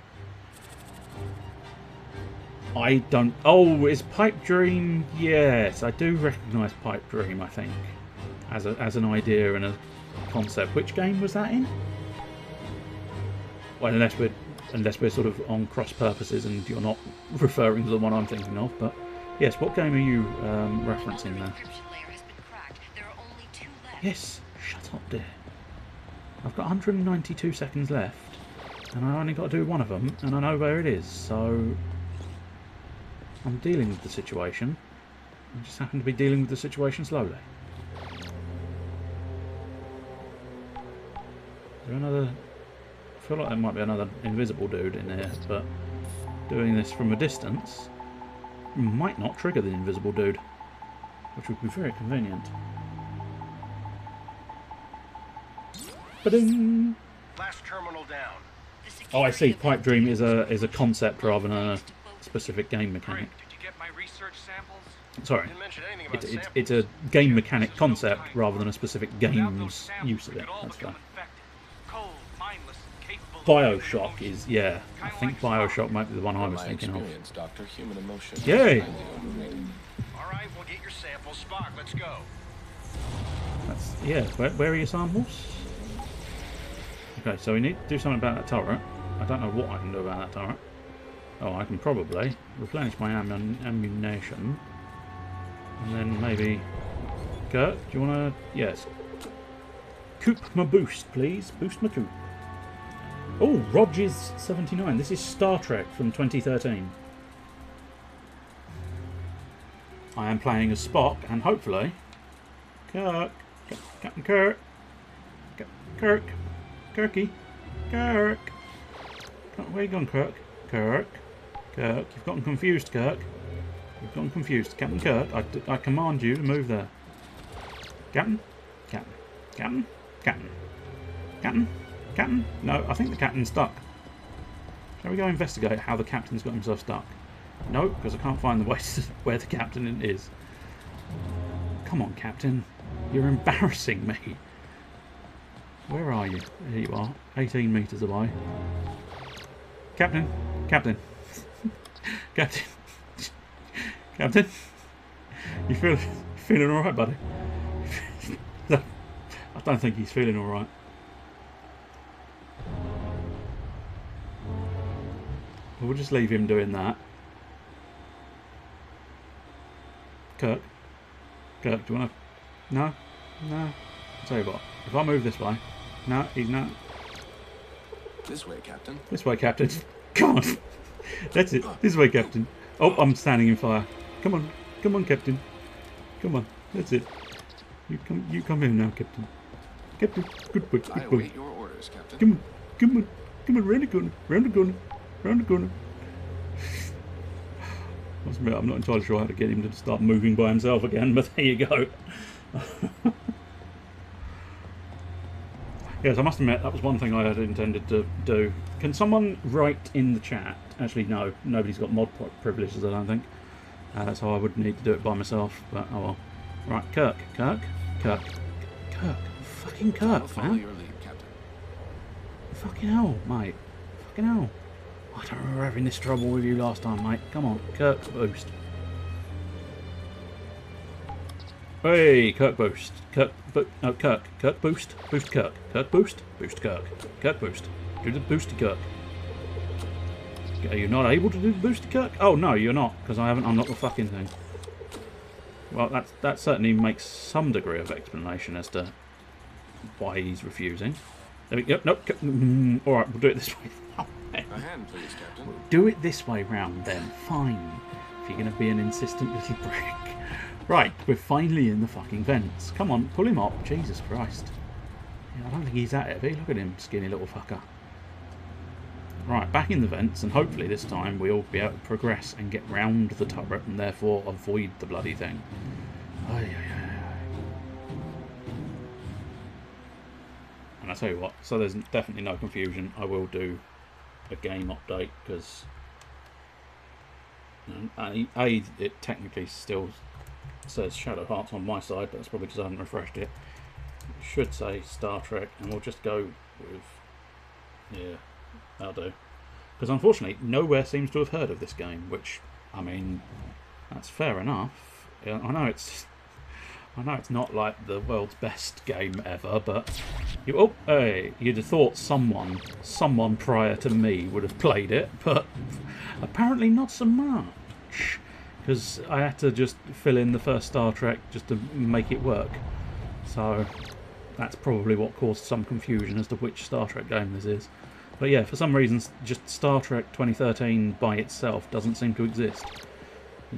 I don't... Oh, is Pipe Dream... Yes, I do recognise Pipe Dream, I think, as an idea and a concept. Which game was that in? Well, unless we're sort of on cross purposes and you're not referring to the one I'm thinking of, but yes, what game are you referencing there? Yes, shut up, dear. I've got 192 seconds left, and I only got to do one of them, and I know where it is, so I'm dealing with the situation. I just happen to be dealing with the situation slowly. Is there another... I feel like there might be another invisible dude in here, but doing this from a distance might not trigger the invisible dude, which would be very convenient. Ba-ding! Last terminal down. Oh, I see. Pipe Dream is a concept rather than a specific game mechanic. Did you get my research samples? Sorry, Didn't mention anything about samples. it's a game mechanic concept rather than a specific game's use of it. That's fair. Cold, mindless, capable. Bioshock is, yeah. I think Bioshock might be the one I was thinking of. Doctor, human emotion. Yay! All right, we'll get your samples. Spock, let's go. That's, yeah. Where are your samples? Okay, so we need to do something about that turret. I don't know what I can do about that turret. Oh, I can probably replenish my ammunition. And then maybe... Kurt, do you want to... Yes. Coop my boost, please. Boost my coop. Oh, Rogers 79. This is Star Trek from 2013. I am playing as Spock, and hopefully... Kirk. Captain Kirk. Kirk. Kirky. Kirk. Where you gone, Kirk? Kirk. You've gotten confused, Kirk. You've gotten confused. Captain Kirk, I command you to move there. Captain? Captain? No, I think the captain's stuck. Shall we go investigate how the captain's got himself stuck? No, because I can't find the way to where the captain is. Come on, Captain. You're embarrassing me. Where are you? Here you are. 18 metres away. Captain. Captain. Captain. You feeling all right, buddy? No, I don't think he's feeling all right. We'll just leave him doing that. Kirk, do you want to? No, no. I'll tell you what. If I move this way, no, he's not. This way, Captain. This way, Captain. Come on. That's it. This way, Captain. Oh, I'm standing in fire. Come on, Captain. Come on. That's it. You come here now, Captain. Captain, good boy, I good boy. await your orders, Captain. Come on, round the corner, round the corner. Must admit, I'm not entirely sure how to get him to start moving by himself again, but there you go. Yes, I must admit, that was one thing I had intended to do. Can someone write in the chat? Actually, no, nobody's got mod privileges, I don't think. So I would need to do it by myself, but oh well. Right, Kirk. Fucking I'll Kirk, follow man. your lead, Captain. Fucking hell, mate. Fucking hell. I don't remember having this trouble with you last time, mate. Come on, Kirk boost. Hey, Kirk boost. Kirk boost. Boost Kirk. Kirk boost. Boost Kirk. Kirk boost. Do the boosty Kirk. Are you not able to do the boosty Kirk? Oh no, you're not, because I haven't unlocked the fucking thing. Well, that certainly makes some degree of explanation as to why he's refusing. There we go. Nope. All right, we'll do it this way. A hand, please, Captain. Do it this way round, then. Fine. If you're going to be an insistent little prick. Right, we're finally in the fucking vents. Come on, pull him up. Jesus Christ. Yeah, I don't think he's that heavy. Look at him, skinny little fucker. Right, back in the vents, and hopefully this time we'll be able to progress and get round the turret and therefore avoid the bloody thing. Ay, ay, ay. And I tell you what, so there's definitely no confusion, I will do a game update, because it technically still says Shadow Hearts on my side, but that's probably because I haven't refreshed it. It should say Star Trek, and we'll just go with, yeah, that'll do. Because unfortunately, nowhere seems to have heard of this game, which, I mean, that's fair enough. I know it's not like the world's best game ever, but you'd have thought someone prior to me would have played it, but apparently not so much, because I had to just fill in the first Star Trek just to make it work. So that's probably what caused some confusion as to which Star Trek game this is. But yeah, for some reason, just Star Trek 2013 by itself doesn't seem to exist.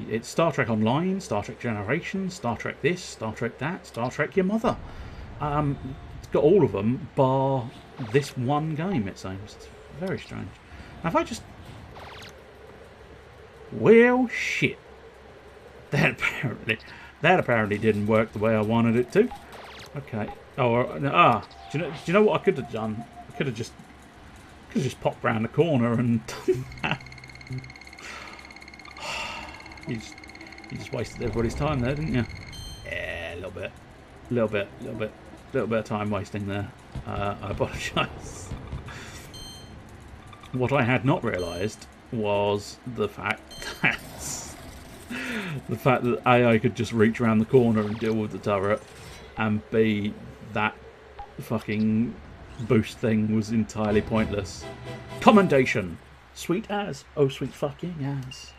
It's Star Trek Online, Star Trek Generations, Star Trek this, Star Trek that, Star Trek your mother. It's got all of them, bar this one game, it seems. It's very strange. Now if I just... Well, shit. That apparently didn't work the way I wanted it to. Okay. Do you know what I could have done? I could have just popped round the corner and done that. You just wasted everybody's time there, didn't you? Yeah, a little bit of time wasting there. I apologise. What I had not realised was the fact that A, I could just reach around the corner and deal with the turret, and B, that fucking boost thing was entirely pointless. Commendation! Sweet as. Oh, sweet fucking as.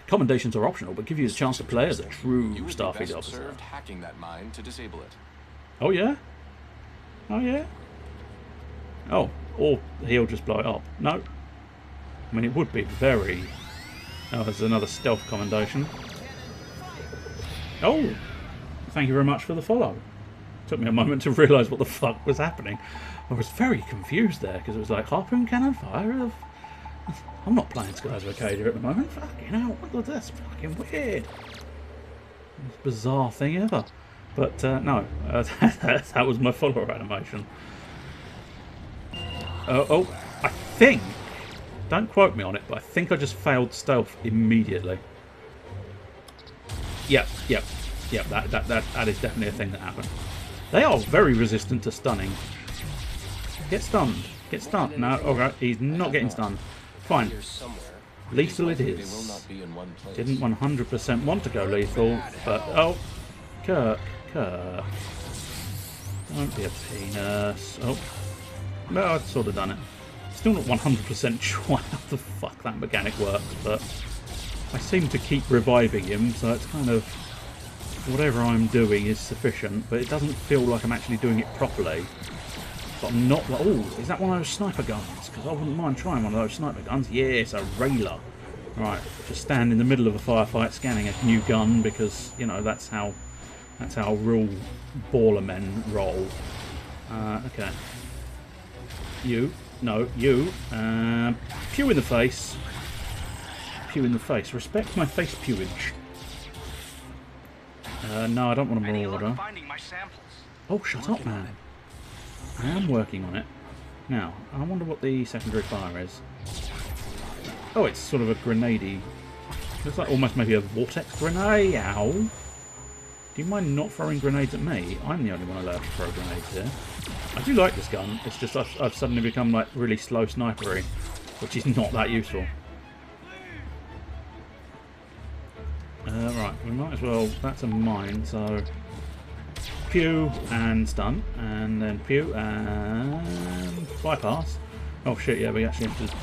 Commendations are optional, but give you the chance to play as a true You would be Starfleet best officer. served hacking that mine to disable it. Oh yeah? Oh yeah? Oh, or he'll just blow it up. No. I mean, it would be very... Oh, there's another stealth commendation. Oh! Thank you very much for the follow. Took me a moment to realise what the fuck was happening. I was very confused there, because it was like, harpoon cannon fire? I'm not playing Skies of Acadia at the moment. Fucking hell, that's fucking weird. Most bizarre thing ever. But no, that was my follower animation. I think, don't quote me on it, but I think I just failed stealth immediately. Yep, that is definitely a thing that happened. They are very resistant to stunning. Get stunned. No, alright, he's not getting stunned. Fine. Lethal it They will is. not be in one place. Didn't 100% want to go lethal, but oh, Kirk. Don't be a penis. Oh, well, I've sort of done it. Still not 100% sure how the fuck that mechanic works, but I seem to keep reviving him, so it's kind of whatever I'm doing is sufficient, but it doesn't feel like I'm actually doing it properly. But I'm not. Oh, is that one of those sniper guns? Because I wouldn't mind trying one of those sniper guns. Yes, a railer. Right, just stand in the middle of a firefight, scanning a new gun because you know that's how real baller men roll. Okay. You. No, you. Pew in the face. Pew in the face. Respect my face pewage. No, I don't want a Any luck marauder. finding my samples? Oh, shut up, man. I am working on it. Now, I wonder what the secondary fire is. Oh, it's sort of a grenadey. Looks like almost maybe a vortex grenade. Ow. Do you mind not throwing grenades at me? I'm the only one allowed to throw grenades here. I do like this gun. It's just I've suddenly become like really slow snipery, which is not that useful. Right, we might as well. That's a mine, so pew and stun, and then pew and bypass. Oh shit! Yeah, we actually have to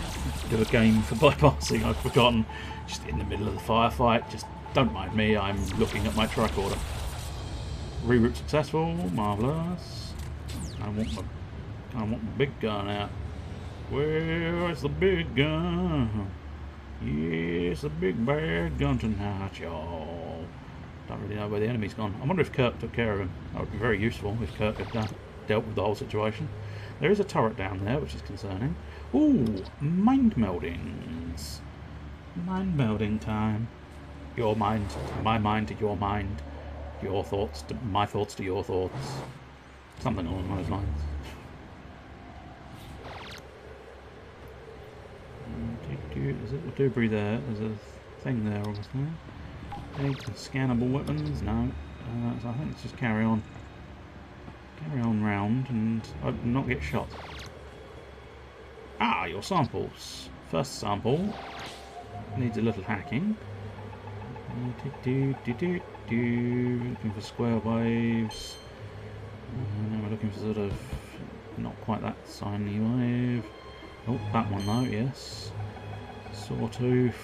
do a game for bypassing. I've forgotten. Just in the middle of the firefight. Just don't mind me. I'm looking at my tricorder. Reroute successful. Marvelous. I want the big gun out. Where's the big gun? Yes, the big bad gun tonight, y'all. Don't really know where the enemy's gone. I wonder if Kirk took care of him. That would be very useful if Kirk had dealt with the whole situation. There is a turret down there, which is concerning. Ooh, mind meldings. Mind melding time. Your mind to my mind to your mind. Your thoughts to my thoughts to your thoughts. Something along those lines. Is it the debris there? There's a thing there, obviously. Okay, scannable weapons? No. So I think let's just carry on. Carry on round and not get shot. Ah, your samples. First sample needs a little hacking. Looking for square waves. We're looking for sort of not quite that shiny wave. Oh, that one though, yes. Sawtooth.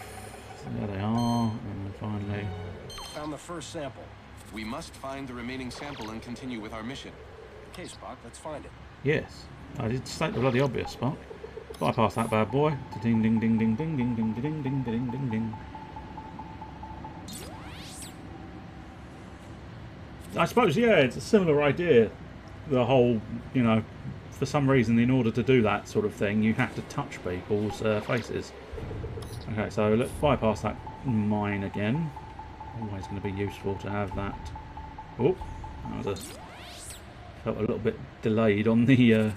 There they are. And finally. Found the first sample. We must find the remaining sample and continue with our mission. Okay, Spock, let's find it. Yes. I did state the bloody obvious, Spock. Bypass that bad boy. Ding ding ding ding ding ding ding ding ding ding ding ding. I suppose, yeah, it's a similar idea. The whole, you know, for some reason, in order to do that sort of thing, you have to touch people's faces. Okay, so let's bypass that mine again. Always going to be useful to have that. Oh, that was felt a little bit delayed on the thing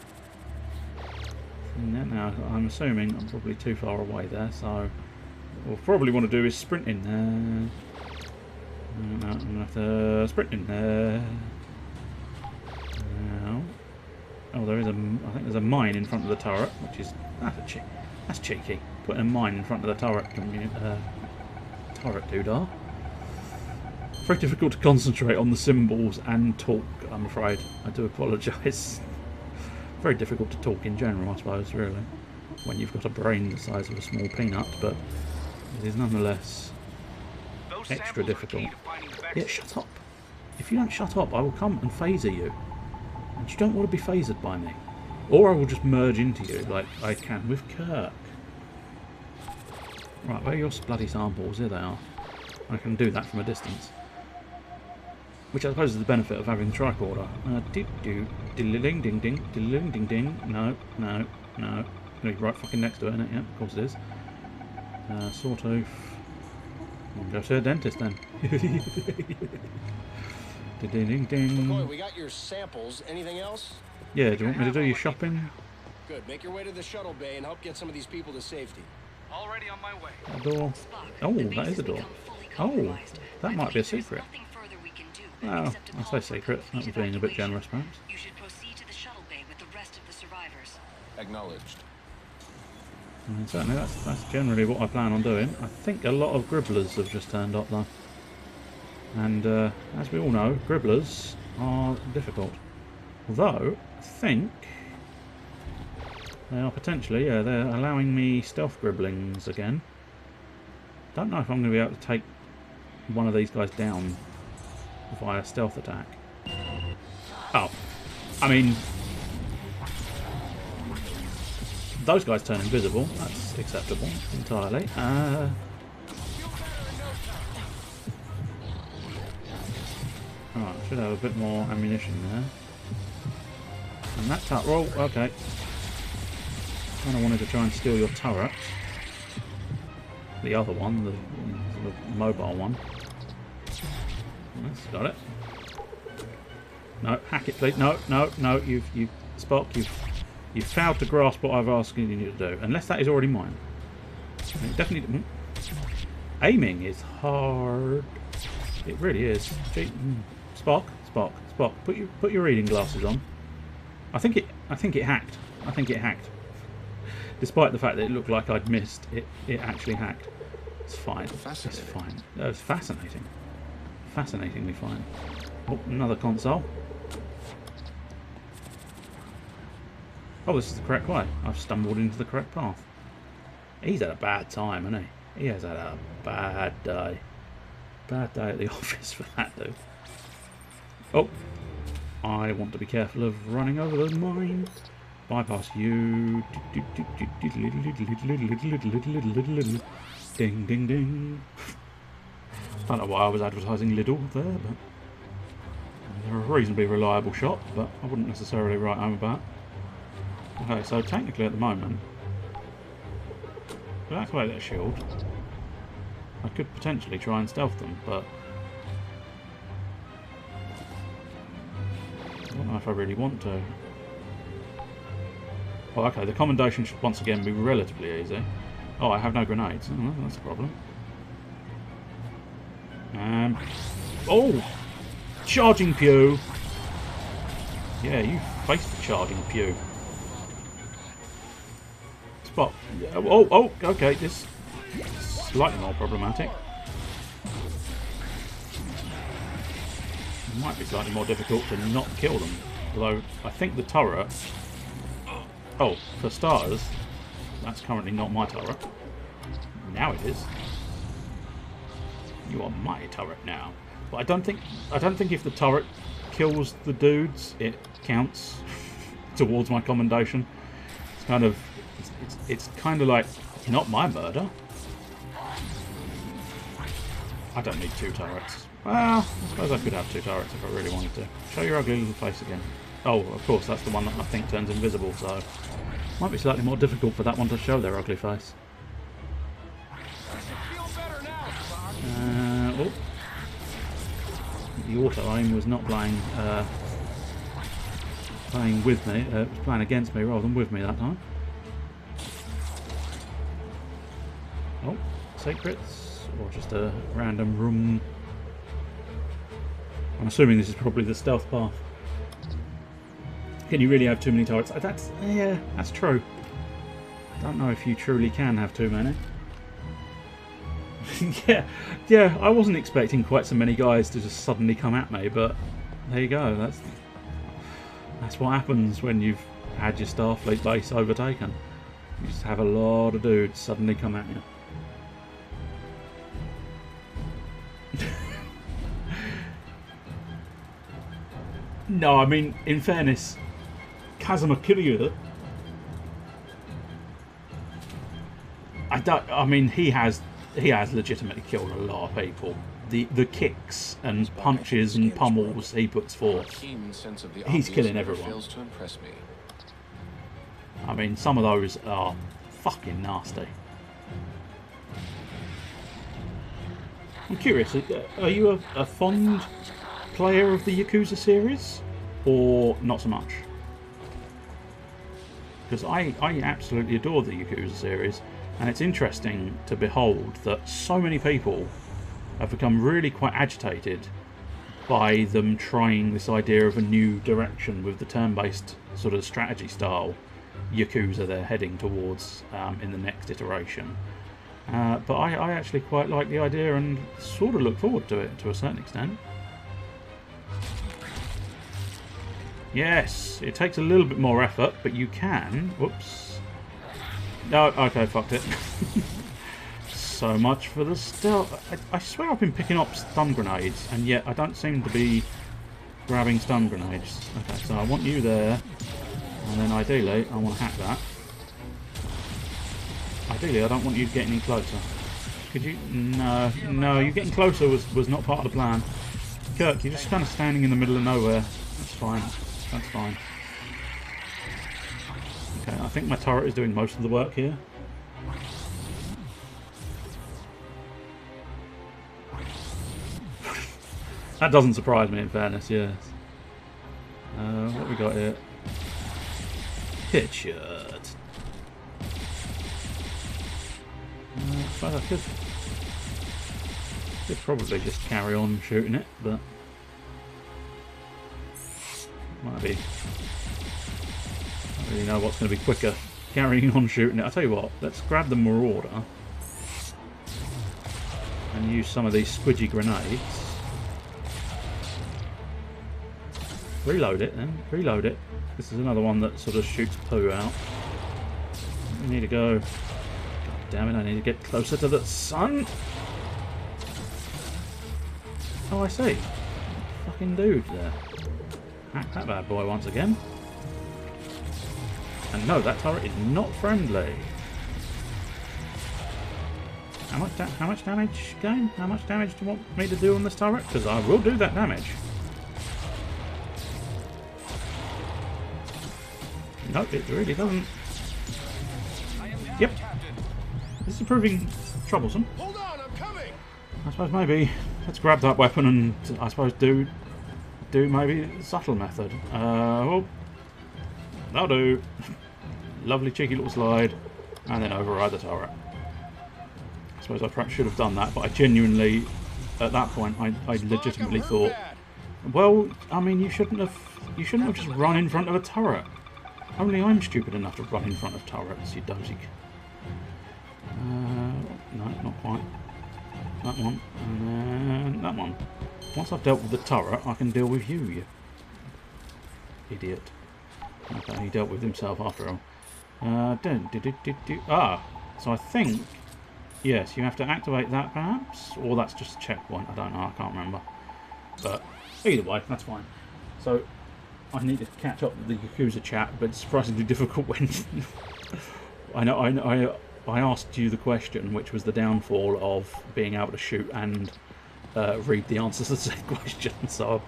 there. Now, I'm assuming I'm probably too far away there, so what we'll probably want to do is sprint in there. I'm going to have to sprint in there. Now, oh, there is I think there's a mine in front of the turret, which is that's cheeky. Putting a mine in front of the turret doodah. Very difficult to concentrate on the symbols and talk, I'm afraid. I do apologise. Very difficult to talk in general, I suppose, really, when you've got a brain the size of a small peanut, but it is nonetheless extra difficult. Yeah, shut up. If you don't shut up, I will come and phaser you. And you don't want to be phasered by me. Or I will just merge into you, like I can with Kirk. Right, where are your bloody samples? Here they are. I can do that from a distance. Which I suppose is the benefit of having the tricorder. Ding ding ding, ding ding ding. No, no, no. You're right fucking next to it, isn't it? Yeah, of course it is. Sawtooth. I'll go to a dentist then. Ding ding ding. Boy, we got your samples. Anything else? Yeah, do you want me to do your shopping? Good. Make your way to the shuttle bay and help get some of these people to safety. Already on my way. A door. Oh, that is a door. Oh, that might be a secret. Well, I say secret. That was being a bit generous, perhaps. You should proceed to the shuttle bay with the rest of the survivors. Acknowledged. And certainly that's generally what I plan on doing. I think a lot of gribblers have just turned up though. And as we all know, gribblers are difficult. Although, I think they are potentially, yeah, they're allowing me stealth gribblings again. Don't know if I'm going to be able to take one of these guys down via stealth attack. Oh, I mean, those guys turn invisible. That's acceptable entirely. Right, should have a bit more ammunition there. And that turret. Well, okay. Kind of wanted to try and steal your turret. The other one, the mobile one. That's got it. No, hack it, please. No, you Spock, you've failed to grasp what I've asked you to do. Unless that is already mine. It definitely. Aiming is hard. It really is. Spock. Put your reading glasses on. I think it hacked. I think it hacked. Despite the fact that it looked like I'd missed, it actually hacked. It's fine. It's fine. It's fascinating. Fascinatingly fine. Oh, another console. Oh, this is the correct way. I've stumbled into the correct path. He's had a bad time, hasn't he? He has had a bad day. Bad day at the office for that, dude. Oh, I want to be careful of running over the mine. Bypass you. Ding, ding, ding. Don't know why I was advertising Lidl there, but they're a reasonably reliable shop, but I wouldn't necessarily write home about. Okay, so technically at the moment, to activate that shield, I could potentially try and stealth them, but I don't know if I really want to. Oh, okay, the commendation should once again be relatively easy. Oh, I have no grenades. Oh, that's a problem. Oh! Charging pew! Yeah, you face the charging pew. Spot. Oh, okay, this is slightly more problematic. It might be slightly more difficult to not kill them. Although, I think the turret... Oh, for starters, that's currently not my turret. Now it is. You are my turret now. But I don't think if the turret kills the dudes, it counts towards my commendation. It's kind of like not my murder. I don't need two turrets. Well, I suppose I could have two turrets if I really wanted to. Show your ugly little face again. Oh, of course, that's the one that I think turns invisible, so might be slightly more difficult for that one to show their ugly face. Oh. The auto aim was not playing with me. It was playing against me rather than with me that time. Oh, secrets or just a random room. I'm assuming this is probably the stealth path. Can you really have too many turrets? Yeah, that's true. Don't know if you truly can have too many. yeah, I wasn't expecting quite so many guys to just suddenly come at me, but there you go. That's what happens when you've had your Starfleet base overtaken. You just have a lot of dudes suddenly come at you. No, I mean, in fairness, Kazuma Kiryu, I mean, he has legitimately killed a lot of people. The kicks and punches and pummels he puts forth, he's killing everyone. I mean, some of those are fucking nasty. I'm curious, are you a fond player of the Yakuza series, or not so much? Because I absolutely adore the Yakuza series, and it's interesting to behold that so many people have become really quite agitated by them trying this idea of a new direction with the turn-based sort of strategy style Yakuza they're heading towards in the next iteration. But I actually quite like the idea and sort of look forward to it to a certain extent. Yes, it takes a little bit more effort, but you can. Whoops. No, okay, fucked it. So much for the stealth. I swear I've been picking up stun grenades, and yet I don't seem to be grabbing stun grenades. Okay, so I want you there, and then ideally I want to hack that. Ideally I don't want you to get any closer. Could you? No, no, you getting closer was not part of the plan. Kirk, you're just kind of standing in the middle of nowhere. That's fine. That's fine. Okay, I think my turret is doing most of the work here. That doesn't surprise me, in fairness, yes. What we got here? Headshot. I suppose I could probably just carry on shooting it, but might be. I don't really know what's going to be quicker. Carrying on shooting it. I'll tell you what, let's grab the Marauder and use some of these squidgy grenades. Reload it then. Reload it. This is another one that sort of shoots poo out. We need to go. God damn it, I need to get closer to the sun. Oh, I see. Fucking dude there. Hack that bad boy once again. And no, that turret is not friendly. How much damage, game? How much damage do you want me to do on this turret? Because I will do that damage. No, it really doesn't. Yep. This is proving troublesome. Hold on, I'm coming. I suppose maybe let's grab that weapon and I suppose do maybe the subtle method. Well, that'll do. Lovely cheeky little slide, and then override the turret. I suppose I perhaps should have done that, but I genuinely, at that point, I legitimately thought, well, I mean, you shouldn't have just run in front of a turret. Only I'm stupid enough to run in front of turrets, you dozy. No, not quite. That one, and then that one. Once I've dealt with the turret, I can deal with you, you idiot. Okay, he dealt with himself after all. So I think, yes, you have to activate that perhaps, or that's just a checkpoint. I don't know. I can't remember. But either way, that's fine. So I need to catch up with the Yakuza chat, but it's surprisingly difficult when I asked you the question, which was the downfall of being able to shoot and read the answers to the same question. So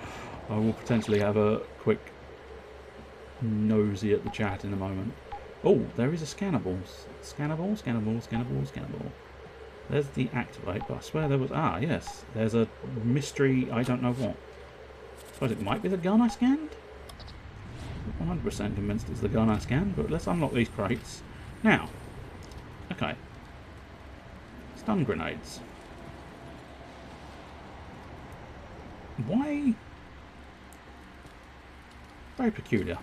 I will potentially have a quick nosy at the chat in a moment. Oh, there is a scannable. Scannable, scannable, scannable, scannable. There's the activate, but I swear there was... Ah, yes. There's a mystery, I don't know what. I suppose it might be the gun I scanned? 100% convinced it's the gun I scanned, but let's unlock these crates. Now. Okay. Stun grenades. Why? Very peculiar.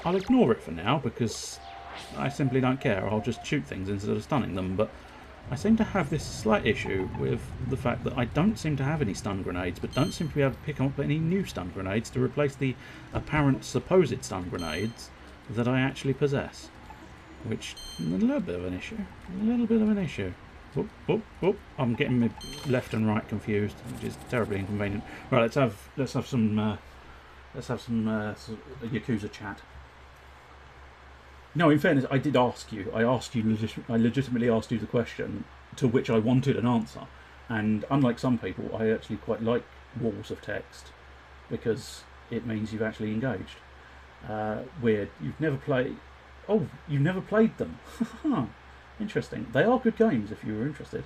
I'll ignore it for now because I simply don't care. I'll just shoot things instead of stunning them, but I seem to have this slight issue with the fact that I don't seem to have any stun grenades, but don't seem to be able to pick up any new stun grenades to replace the apparent supposed stun grenades that I actually possess. Which is a little bit of an issue. A little bit of an issue. Whoop, whoop, whoop. I'm getting my left and right confused, which is terribly inconvenient. Right, let's have some Yakuza chat. No, in fairness, I did ask you. I legitimately asked you the question to which I wanted an answer. And unlike some people, I actually quite like walls of text because it means you've actually engaged. Weird. You've never played... Oh, you've never played them. Interesting. They are good games if you were interested.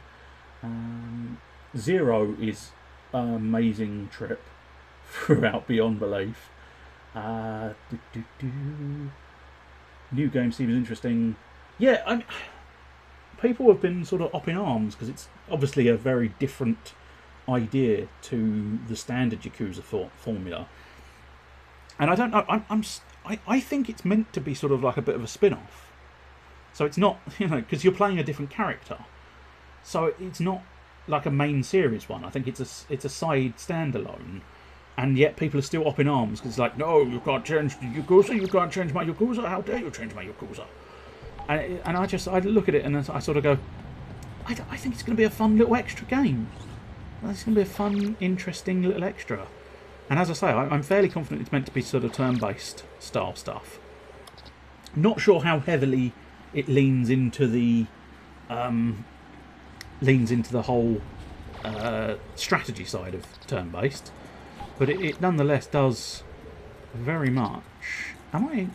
Zero is an amazing trip throughout beyond belief. New game seems interesting. Yeah, people have been sort of up in arms because it's obviously a very different idea to the standard Yakuza formula. And I don't know. I think it's meant to be sort of like a bit of a spin-off. So it's not, you know, because you're playing a different character. So it's not like a main series one. I think it's a side standalone. And yet people are still up in arms because it's like, no, you can't change the Yakuza, you can't change my Yakuza, how dare you change my Yakuza? And I look at it and I sort of go, I think it's going to be a fun little extra game. It's going to be a fun, interesting little extra. And as I say, I'm fairly confident it's meant to be sort of turn-based style stuff. Not sure how heavily it leans into the whole strategy side of turn-based, but it nonetheless does very much. Am I?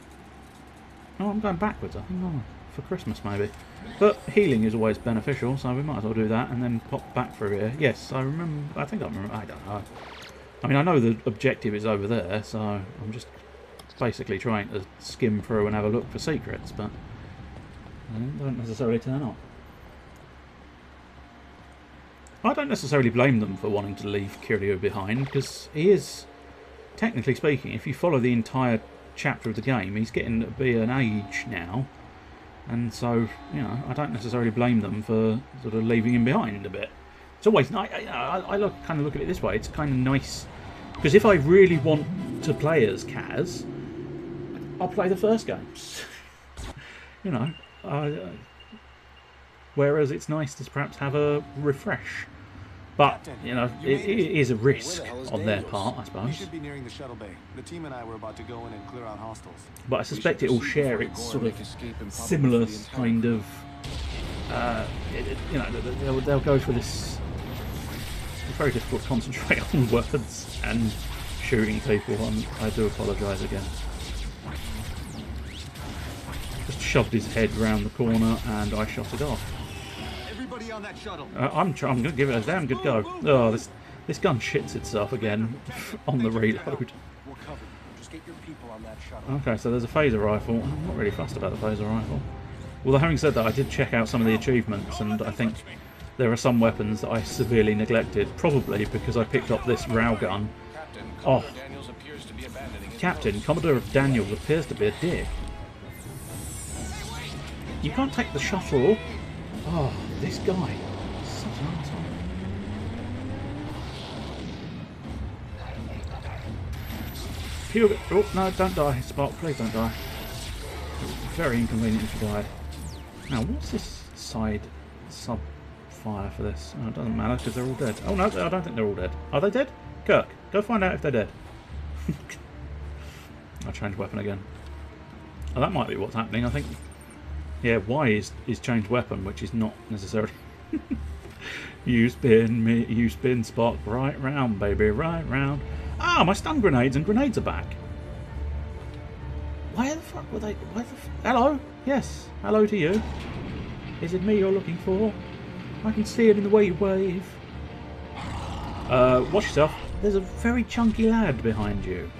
Oh, I'm going backwards. I think for Christmas maybe. But healing is always beneficial, so we might as well do that and then pop back through here. Yes, I remember. I think I remember. I don't know. I mean, I know the objective is over there, so I'm just basically trying to skim through and have a look for secrets, but they don't necessarily turn up. I don't necessarily blame them for wanting to leave Kiryu behind, because he is, technically speaking, if you follow the entire chapter of the game, he's getting to be an age now, and so, you know, I don't necessarily blame them for sort of leaving him behind a bit. It's always nice. I kind of look at it this way. It's kind of nice because if I really want to play as Kaz, I'll play the first games. You know, whereas it's nice to perhaps have a refresh. But you know, it is a risk on their part, I suppose. We should be nearing the shuttle bay. The team and I were about to go in and clear out hostiles. But I suspect it will share its sort of similar kind of. You know, they'll go for this. It's very difficult to concentrate on words and shooting people. I do apologise again. Just shoved his head round the corner and I shot it off. Everybody on that shuttle. I'm going to give it a damn good go. Oh, this gun shits itself again on the reload. We're covered. Just get your people on that shuttle. Okay, so there's a phaser rifle. I'm not really fussed about the phaser rifle. Although having said that, I did check out some of the achievements, and I think there are some weapons that I severely neglected, probably because I picked up this railgun. Oh, Captain Commodore Daniels appears to be a dick. You can't take the shuttle. Oh, this guy. Such an asshole. Phew. Oh, no, don't die, Spock. Please don't die. Very inconvenient if you died. Now, what's this side sub-fire for this? Oh, it doesn't matter because they're all dead. Oh, no, I don't think they're all dead. Are they dead? Kirk, go find out if they're dead. I'll change weapon again. Oh, that might be what's happening, I think. Yeah, Y is change weapon, which is not necessarily... You spin Spock, right round, baby, right round. Ah, my stun grenades and grenades are back. Why the fuck were they... Hello? Yes, hello to you. Is it me you're looking for? I can see it in the way you wave. Watch yourself. There's a very chunky lad behind you.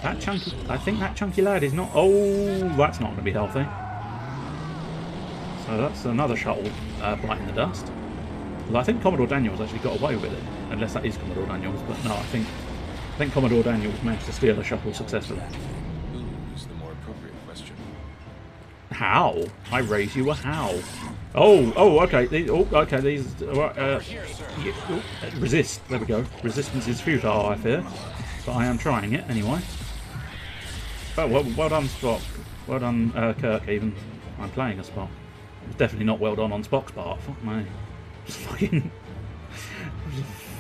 That chunky... I think that chunky lad is not... Oh, that's not going to be healthy. So that's another shuttle biting the dust. Well, I think Commodore Daniels actually got away with it. Unless that is Commodore Daniels, but no, I think Commodore Daniels managed to steal a shuttle successfully. Who is the more appropriate question? How? I raise you a how. Oh, okay. These. Resist. There we go. Resistance is futile, I fear, but I am trying it anyway. Oh, well done, Spock. Well done, Kirk. Even I'm playing a Spock. It's definitely not well done on Spock's part. Fuck me. Just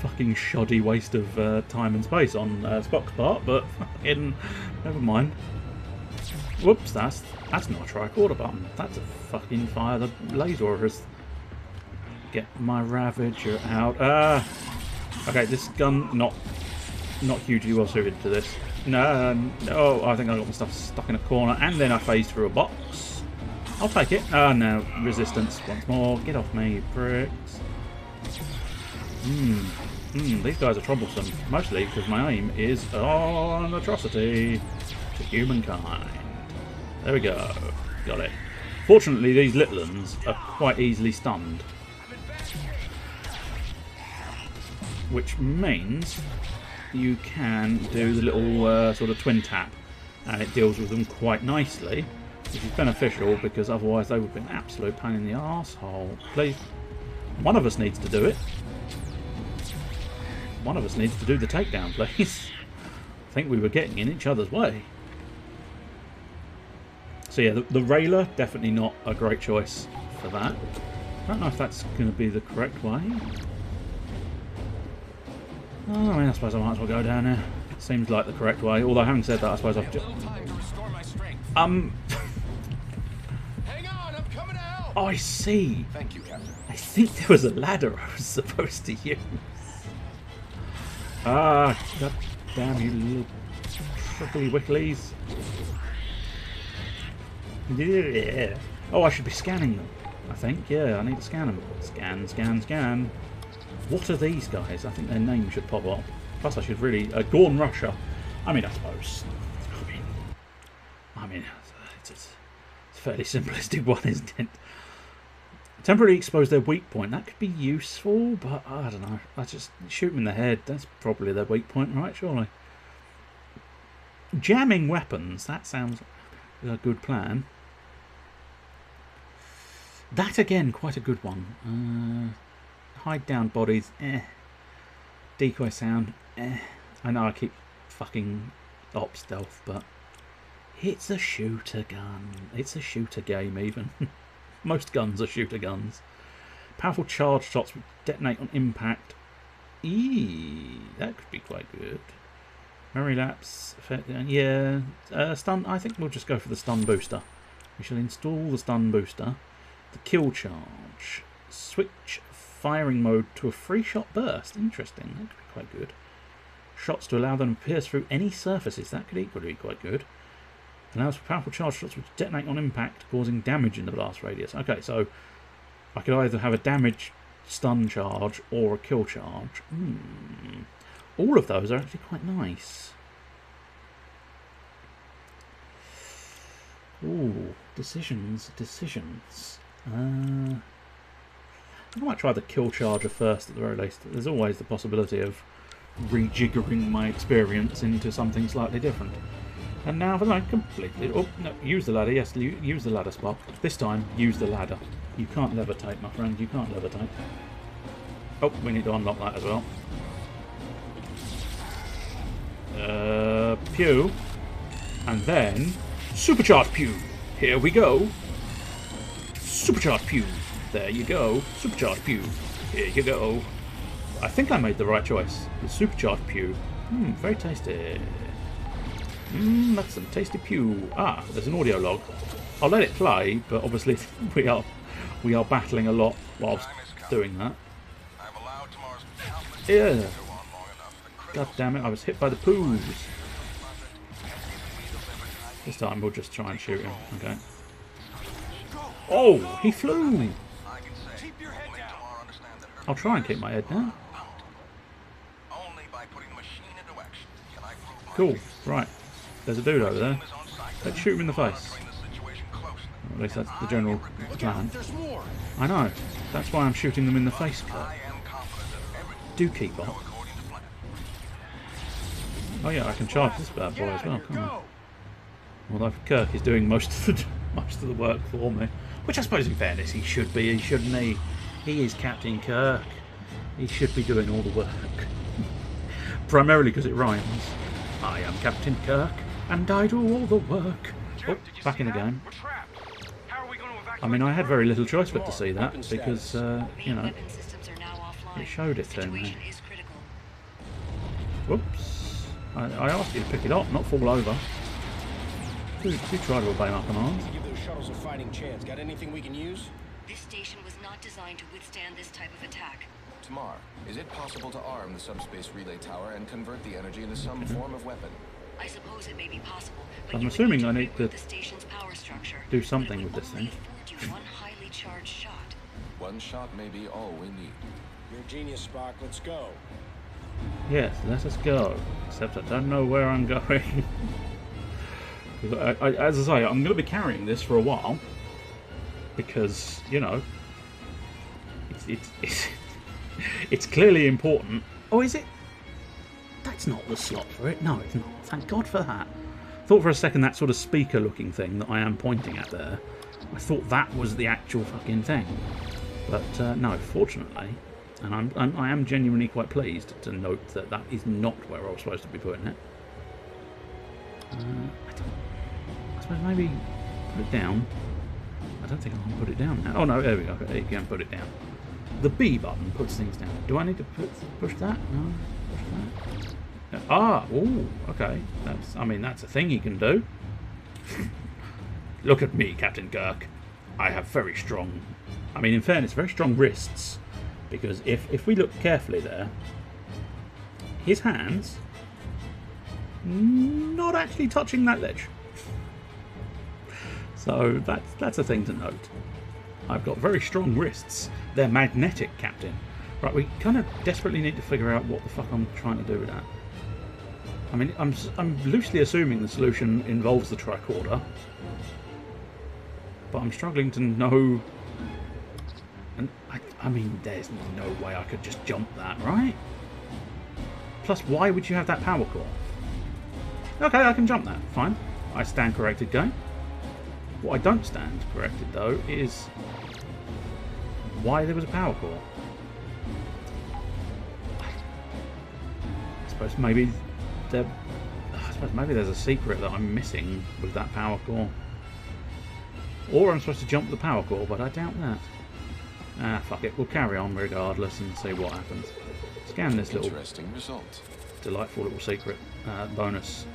fucking shoddy waste of time and space on Spock's part, but fucking never mind. Whoops, that's not a tricorder button. That's a fucking fire the laser orders. Get my Ravager out. Okay, this gun not hugely well suited to this. No, I think I got my stuff stuck in a corner, and then I phased through a box. I'll take it. No, resistance once more. Get off me, pricks. These guys are troublesome, mostly because my aim is on atrocity to humankind. There we go. Got it. Fortunately, these little ones are quite easily stunned. Which means you can do the little sort of twin tap, and it deals with them quite nicely, which is beneficial because otherwise they would be an absolute pain in the arsehole. Please, one of us needs to do it. One of us needs to do the takedown, please. I think we were getting in each other's way. So yeah, the railer, definitely not a great choice for that. I don't know if that's going to be the correct way. Oh, I mean, I suppose I might as well go down there. It seems like the correct way. Although, having said that, I suppose I've just... Hang on, I'm coming out. I see. Thank you, Captain. I think there was a ladder I was supposed to use. Ah, god damn you little trickly wicklies. Yeah. Oh, I should be scanning them. I think, yeah, I need to scan them. Scan, scan, scan. What are these guys? I think their name should pop up. Plus, I should really... Gorn Russia. I mean, I suppose. I mean, it's a fairly simplistic one, isn't it? Temporarily expose their weak point. That could be useful, but I don't know. I just shoot them in the head. That's probably their weak point, right? Surely. Jamming weapons. That sounds a good plan. That again, quite a good one. Hide down bodies. Decoy sound. I know I keep fucking op stealth, but it's a shooter gun. It's a shooter game, even. Most guns are shooter guns. Powerful charge shots which detonate on impact. That could be quite good. Memory lapse. Yeah. Stun. I think we'll just go for the stun booster. We shall install the stun booster. The kill charge. Switch firing mode to a free shot burst. Interesting. That could be quite good. Shots to allow them to pierce through any surfaces. That could equally be quite good. Allows for powerful charge shots which detonate on impact, causing damage in the blast radius. Okay, so I could either have a damage stun charge or a kill charge. All of those are actually quite nice. Ooh, decisions. I might try the kill charger first at the very least. There's always the possibility of rejiggering my experience into something slightly different. And now for the completely... Oh, no, use the ladder. Yes, use the ladder, Spock. This time, use the ladder. You can't levitate, my friend. You can't levitate. Oh, we need to unlock that as well. Pew. And then... Supercharged Pew. Here we go. Supercharged Pew. There you go. Supercharged Pew. Here you go. I think I made the right choice. The Supercharged Pew. Very tasty. That's some tasty pew. Ah, there's an audio log. I'll let it play, but obviously we are battling a lot whilst doing that. Yeah. God damn it, I was hit by the poos. This time we'll just try and shoot him. Okay. Oh, he flew! I'll try and keep my head down. Cool, right. There's a dude over there. Let's shoot him in the face. Or at least that's the general plan. I know. That's why I'm shooting them in the face, Kirk. Do keep up. Oh yeah, I can charge this bad boy as well, can't I? Although Kirk is doing most of the work for me. Which I suppose in fairness he should be, shouldn't he? He is Captain Kirk. He should be doing all the work. Primarily because it rhymes. I am Captain Kirk, and I do all the work. Oh, back in the game. I mean, I had very little choice but to see that, because, you know, it showed it to me. Whoops. I asked you to pick it up, not fall over. Do try to obey my commands. Give those shuttles a fighting chance. Got anything we can use? This station was not designed to withstand this type of attack. Tamar, is it possible to arm the subspace relay tower and convert the energy into some form of weapon? I suppose it may be possible, but I'm assuming I need to the station's power structure. do something with this thing. One highly charged shot. One shot may be all we need. You're a genius, Spock. Let's go. Yes, let us go. Except I don't know where I'm going. As I say, I'm going to be carrying this for a while. Because, you know, it's clearly important. Oh, is it? That's not the slot for it. No, it's not. Thank God for that. Thought for a second that sort of speaker-looking thing that I am pointing at there, I thought that was the actual fucking thing. But no, fortunately, and I am genuinely quite pleased to note that that is not where I was supposed to be putting it. I suppose maybe put it down. I don't think I can put it down now. Oh no, there we go. You can put it down. The B button puts things down. Do I need to push that? No. Push that. Ah, ooh, okay. I mean, that's a thing he can do. Look at me, Captain Kirk. I have very strong... I mean, in fairness, very strong wrists. Because if we look carefully there, his hands not actually touching that ledge. So that's a thing to note. I've got very strong wrists. They're magnetic, Captain. Right, we kind of desperately need to figure out what the fuck I'm trying to do with that. I mean, I'm loosely assuming the solution involves the tricorder, but I'm struggling to know. And I mean, there's no way I could just jump that, right? Plus, why would you have that power core? Okay, I can jump that. Fine. I stand corrected, game. What I don't stand corrected, though, is why there was a power core. I suppose maybe there's a secret that I'm missing with that power core. Or I'm supposed to jump the power core, but I doubt that. Ah, fuck it. We'll carry on regardless and see what happens. Scan this little Interesting result. Delightful little secret bonus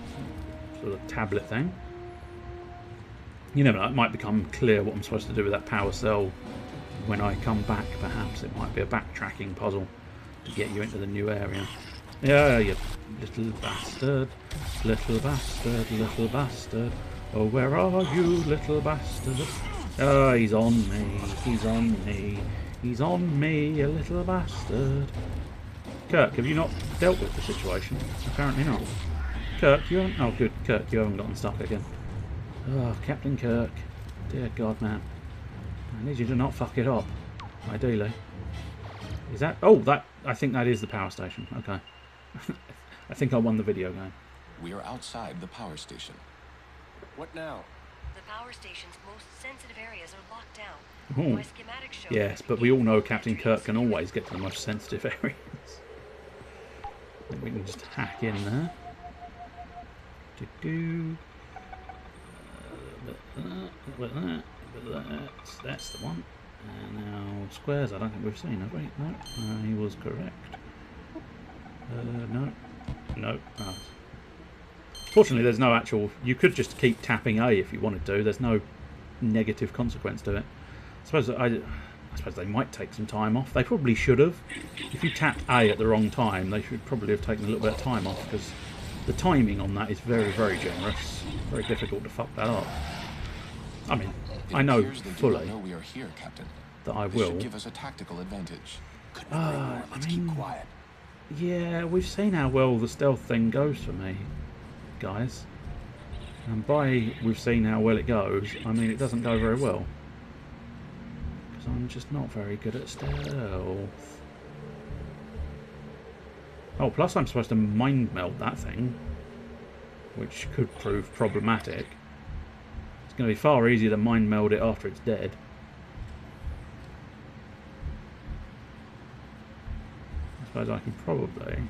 sort of tablet thing. You never know, it might become clear what I'm supposed to do with that power cell when I come back, perhaps. It might be a backtracking puzzle to get you into the new area. Yeah, you little bastard, little bastard, little bastard. Oh, where are you, little bastard? Oh, he's on me, he's on me, he's on me, a little bastard. Kirk, have you not dealt with the situation? Apparently not. Kirk, you haven't... Oh, good, Kirk, you haven't gotten stuck again. Oh, Captain Kirk. Dear God, man. I need you to not fuck it up. Ideally. Is that... Oh, that... I think that is the power station. Okay. I think I won the video game. We are outside the power station. What now? The power station's most sensitive areas are locked down. Oh. My schematics show Yes, but we all know Captain Kirk can always get to the most sensitive areas. I think we can just hack in there. Do-do. That's the one. And now squares, I don't think we've seen, have we? No, he was correct. No. Oh. Fortunately, there's no actual... You could just keep tapping A if you wanted to. There's no negative consequence to it. I suppose they might take some time off. They probably should have. If you tapped A at the wrong time, they should probably have taken a little bit of time off, because the timing on that is very, very generous. Very difficult to fuck that up. I mean, I know fully we are here, Captain. that I This will. should give us a tactical advantage. Couldn't agree more. Let's keep quiet. Yeah, we've seen how well the stealth thing goes for me, guys. And by we've seen how well it goes, I mean it doesn't go very well. Because I'm just not very good at stealth. Oh, plus I'm supposed to mind meld that thing, which could prove problematic. It's going to be far easier to mind meld it after it's dead. I suppose I can probably...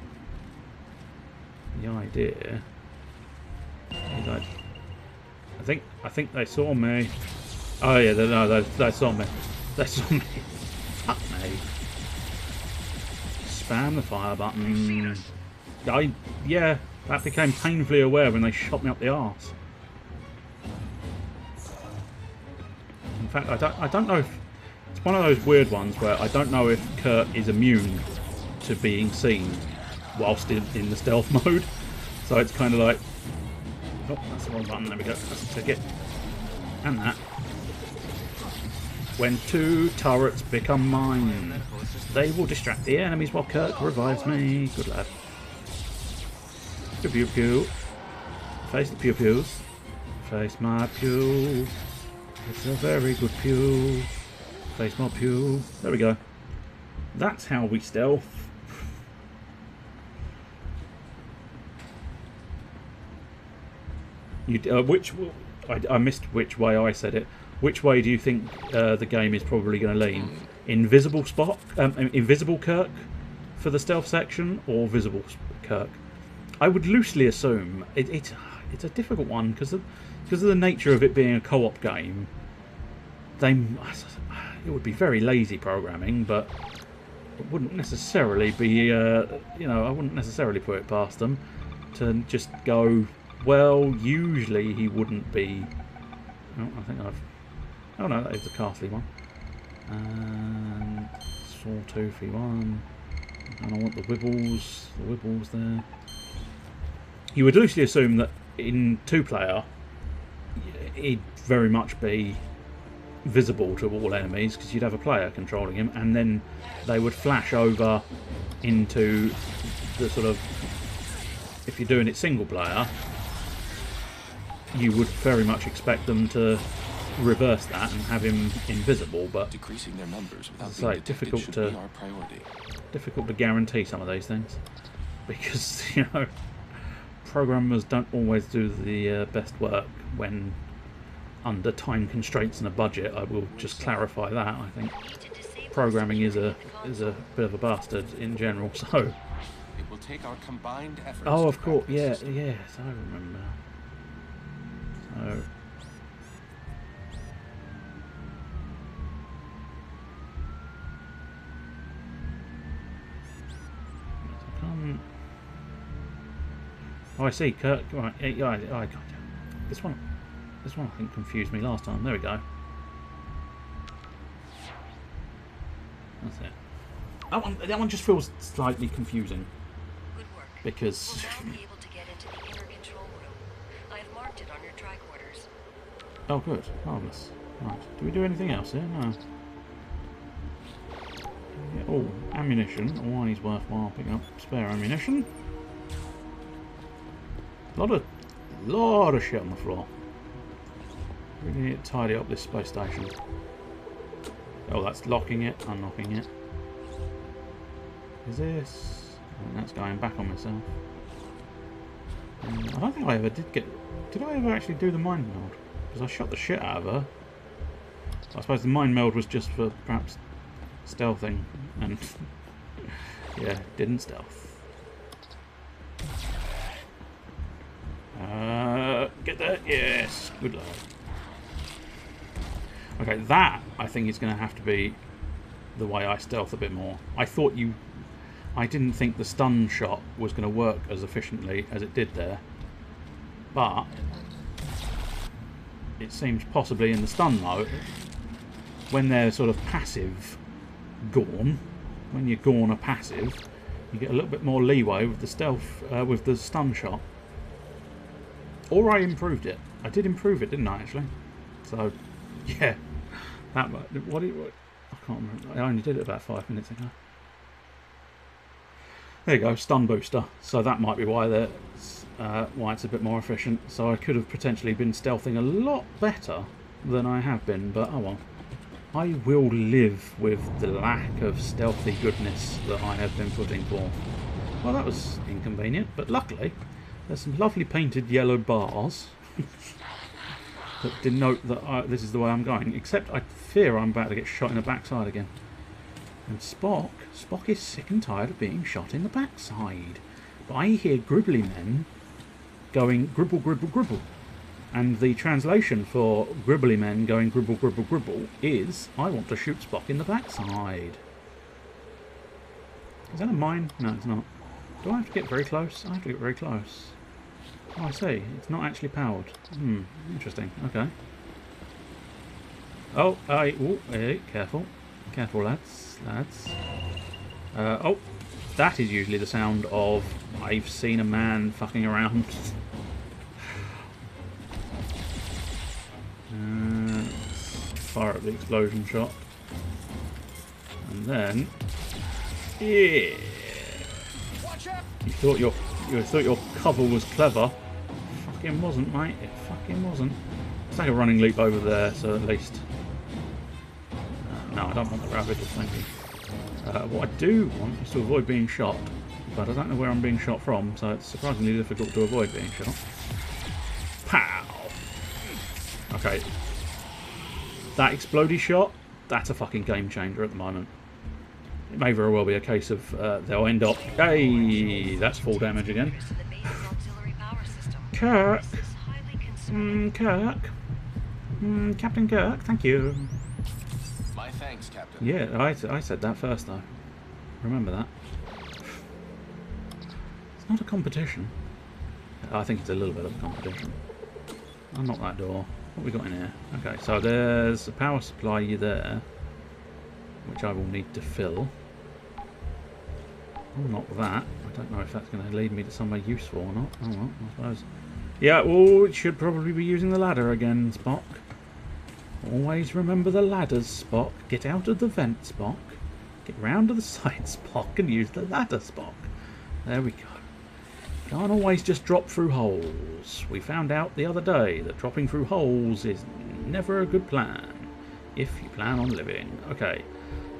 The idea is I think they saw me. Oh yeah, they saw me. They saw me. Fuck me. Spam the fire button. Yeah, that became painfully aware when they shot me up the arse. In fact, I don't know if it's one of those weird ones where I don't know if Kurt is immune to being seen whilst in the stealth mode. So it's kind of like, oh, that's the wrong button. There we go. That's a ticket. And that. When two turrets become mine, they will distract the enemies while Kirk revives me. Good lad. Pew pew pew. Face the pew pews. Face my pew. It's a very good pew. Face my pew. There we go. That's how we stealth. You I missed which way I said it. Which way do you think the game is probably going to lean? Invisible Spock, Invisible Kirk for the stealth section, or Visible Kirk? I would loosely assume it's a difficult one because of the nature of it being a co-op game. It would be very lazy programming, but it wouldn't necessarily be. You know, I wouldn't necessarily put it past them to just go, well, usually he wouldn't be. Oh, I think I've. Oh no, that is the Castley one. And Sawtoothy one. And I want the Wibbles there. You would loosely assume that in 2-player, he'd very much be visible to all enemies because you'd have a player controlling him, and then they would flash over into the sort of. If you're doing it single player, you would very much expect them to reverse that and have him invisible, but decreasing their numbers without it's being like detected should be our priority. Difficult to guarantee some of these things because, you know, programmers don't always do the best work when under time constraints and a budget. I will just clarify that. I think programming is a bit of a bastard in general. So it will take our combined efforts. oh, of course, yes, I remember. So. Oh, I see. Kirk. Right. Yeah, I got you. This one I think confused me last time. There we go. That's it. That one just feels slightly confusing. Good work. Because. We'll now be able to get into the inner control room. I've marked it on your tricorders. Oh, good. Marvellous. Right. Do we do anything else here? No. Yeah, oh, ammunition. Always worthwhile picking up spare ammunition. Lot of shit on the floor. We need to tidy up this space station. Oh, that's locking it, unlocking it. Is this? And that's going back on myself. I don't think I ever did get. Did I ever actually do the mind meld? Because I shot the shit out of her. I suppose the mind meld was just for perhaps stealthing, and yeah, didn't stealth. Get that? Yes. Good luck. Okay, that I think is going to have to be the way I stealth a bit more. I didn't think the stun shot was going to work as efficiently as it did there, but it seems possibly in the stun mode, when they're sort of passive Gorn, when your Gorn are passive, you get a little bit more leeway with the stealth, with the stun shot. Or I improved it. I did improve it, didn't I, actually? So, yeah. I can't remember. I only did it about 5 minutes ago. There you go, stun booster. So that might be why it's a bit more efficient. So I could have potentially been stealthing a lot better than I have been, but oh well. I will live with the lack of stealthy goodness that I have been putting forth. Well, that was inconvenient, but luckily there's some lovely painted yellow bars that denote that this is the way I'm going, except I fear I'm about to get shot in the backside again. And Spock is sick and tired of being shot in the backside. But I hear gribbly men going gribble, gribble, gribble. And the translation for gribbly men going gribble, gribble, gribble is, I want to shoot Spock in the backside. Is that a mine? No, it's not. Do I have to get very close? I have to get very close. Oh, I see. It's not actually powered. Interesting. Okay. Oh, hey, careful. Careful, lads. Oh, that is usually the sound of I've seen a man fucking around. Fire up the explosion shot. And then... Yeah! You thought your cover was clever. Fucking wasn't, mate. It fucking wasn't. Let's take a running leap over there, so at least... no, I don't want the rabbit, thank you. What I do want is to avoid being shot, but I don't know where I'm being shot from, so it's surprisingly difficult to avoid being shot. Pow! Okay. That explodey shot, that's a fucking game changer at the moment. It may very well be a case of they'll end up... Hey! That's full damage again. Kirk! Kirk? Captain Kirk, thank you. My thanks, Captain. Yeah, I said that first, though. Remember that. It's not a competition. I think it's a little bit of a competition. Unlock that door. What we got in here? Okay, so there's a power supply there, which I will need to fill. Unlock that. I don't know if that's going to lead me to somewhere useful or not. Oh well, I suppose. Yeah, well, it should probably be using the ladder again, Spock. Always remember the ladders, Spock. Get out of the vent, Spock. Get round to the side, Spock, and use the ladder, Spock. There we go. Can't always just drop through holes. We found out the other day that dropping through holes is never a good plan if you plan on living. Okay,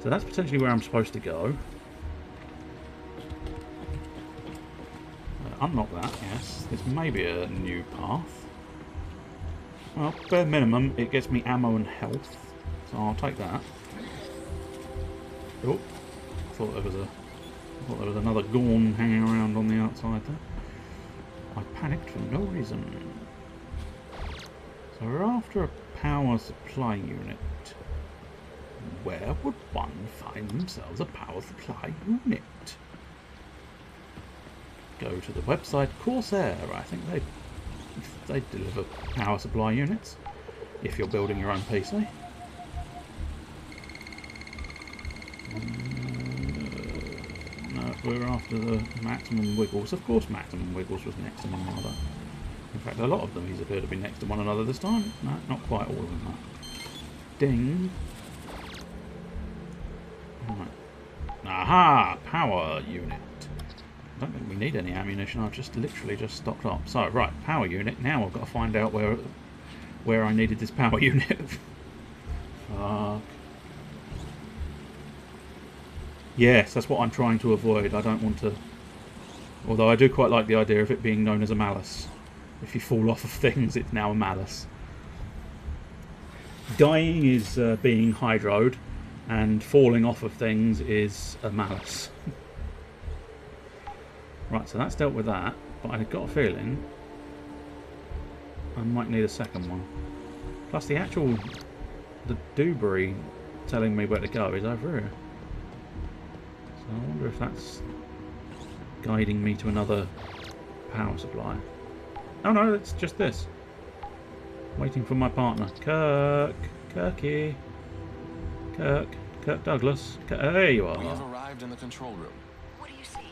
so that's potentially where I'm supposed to go. Unlock that, yes. This may be a new path. Well, bare minimum, it gets me ammo and health, so I'll take that. Oh, I thought there was another Gorn hanging around on the outside there. I panicked for no reason. So we're after a power supply unit. Where would one find themselves a power supply unit? Go to the website Corsair. I think they deliver power supply units if you're building your own PC. No, we're after the maximum wiggles. Of course, maximum wiggles was next to one another. In fact, a lot of them appear to be next to one another this time. No, not quite all of them. No. Ding. Right. Aha! Power unit. I don't think we need any ammunition. I've just literally just stocked up. So, right, power unit. Now I've got to find out where I needed this power unit. Fuck. Yes, that's what I'm trying to avoid. I don't want to... Although I do quite like the idea of it being known as a malice. If you fall off of things, it's now a malice. Dying is being hydroed, and falling off of things is a malice. Right, so that's dealt with that, but I've got a feeling I might need a second one. Plus the debris telling me where to go is over here. So I wonder if that's guiding me to another power supply. Oh no, it's just this. Waiting for my partner. Kirk Douglas. There you are. We have arrived in the control room. What do you see?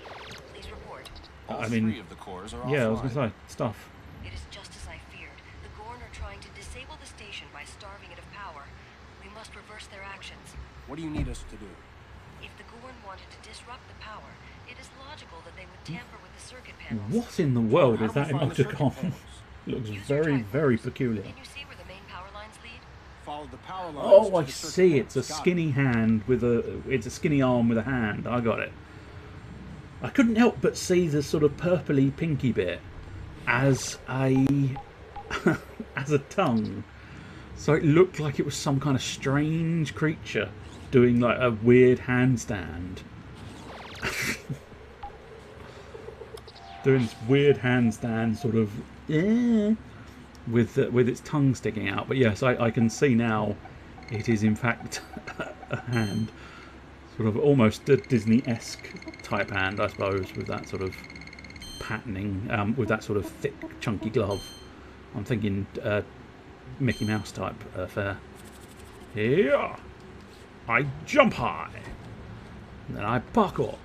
Please report. All three of the cores are yeah, offline. I was going to say, stuff. It is just as I feared. The Gorn are trying to disable the station by starving it of power. We must reverse their actions. What do you need us to do? If the Gorn wanted to disrupt the power, it is logical that they would tamper with the circuit panels. What in the world is How do that we find the circuit emoticon? panels? Looks Use your very, tricords. very peculiar. Can you see where the main power lines lead? Follow the power lines. Oh, to I the circuit see. It's a panels. Got it. skinny hand with a... It's a skinny arm with a hand. I got it. I couldn't help but see the sort of purpley pinky bit as a... as a tongue. So it looked like it was some kind of strange creature doing like a weird handstand. Doing this weird handstand sort of... with its tongue sticking out. But yes, I can see now it is in fact a hand. Sort of almost a Disney-esque type hand, I suppose, with that sort of patterning, with that sort of thick, chunky glove. I'm thinking Mickey Mouse type affair. Here, I jump high, and then I parkour.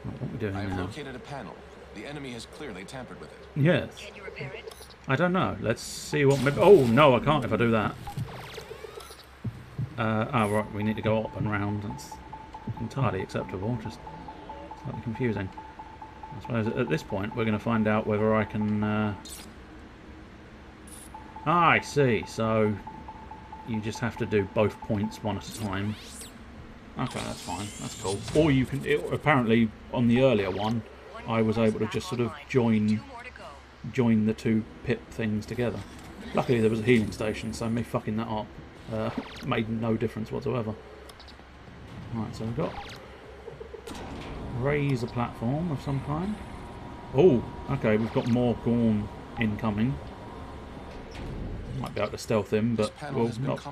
What are we doing I have now? located a panel. The enemy has clearly tampered with it. Yes. Can you repair it? I don't know. Let's see what... Oh, no, I can't if I do that. Oh, right, we need to go up and round. That's entirely acceptable, just slightly confusing. I suppose at this point we're going to find out whether I can... Ah, I see. So you just have to do both points one at a time. Okay, that's fine. That's cool. Or you can... apparently, on the earlier one, I was able to just sort of join join the two pit things together. Luckily there was a healing station, so me fucking that up made no difference whatsoever. Right, so we've got raise a platform of some kind. Oh, okay, we've got more Gorn incoming. Might be able to stealth him, but we'll not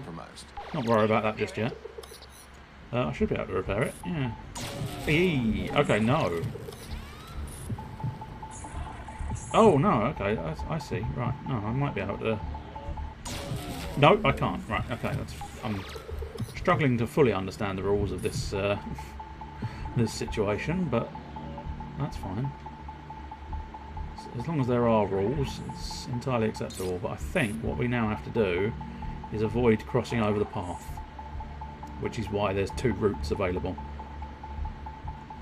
worry about that just yet. I should be able to repair it, yeah. Eee, okay, no. Oh, no, okay, I see. Right, no, I might be able to... No, I can't. Right, okay, I'm struggling to fully understand the rules of this, this situation, but that's fine. As long as there are rules, it's entirely acceptable. But I think what we now have to do is avoid crossing over the path, which is why there's two routes available.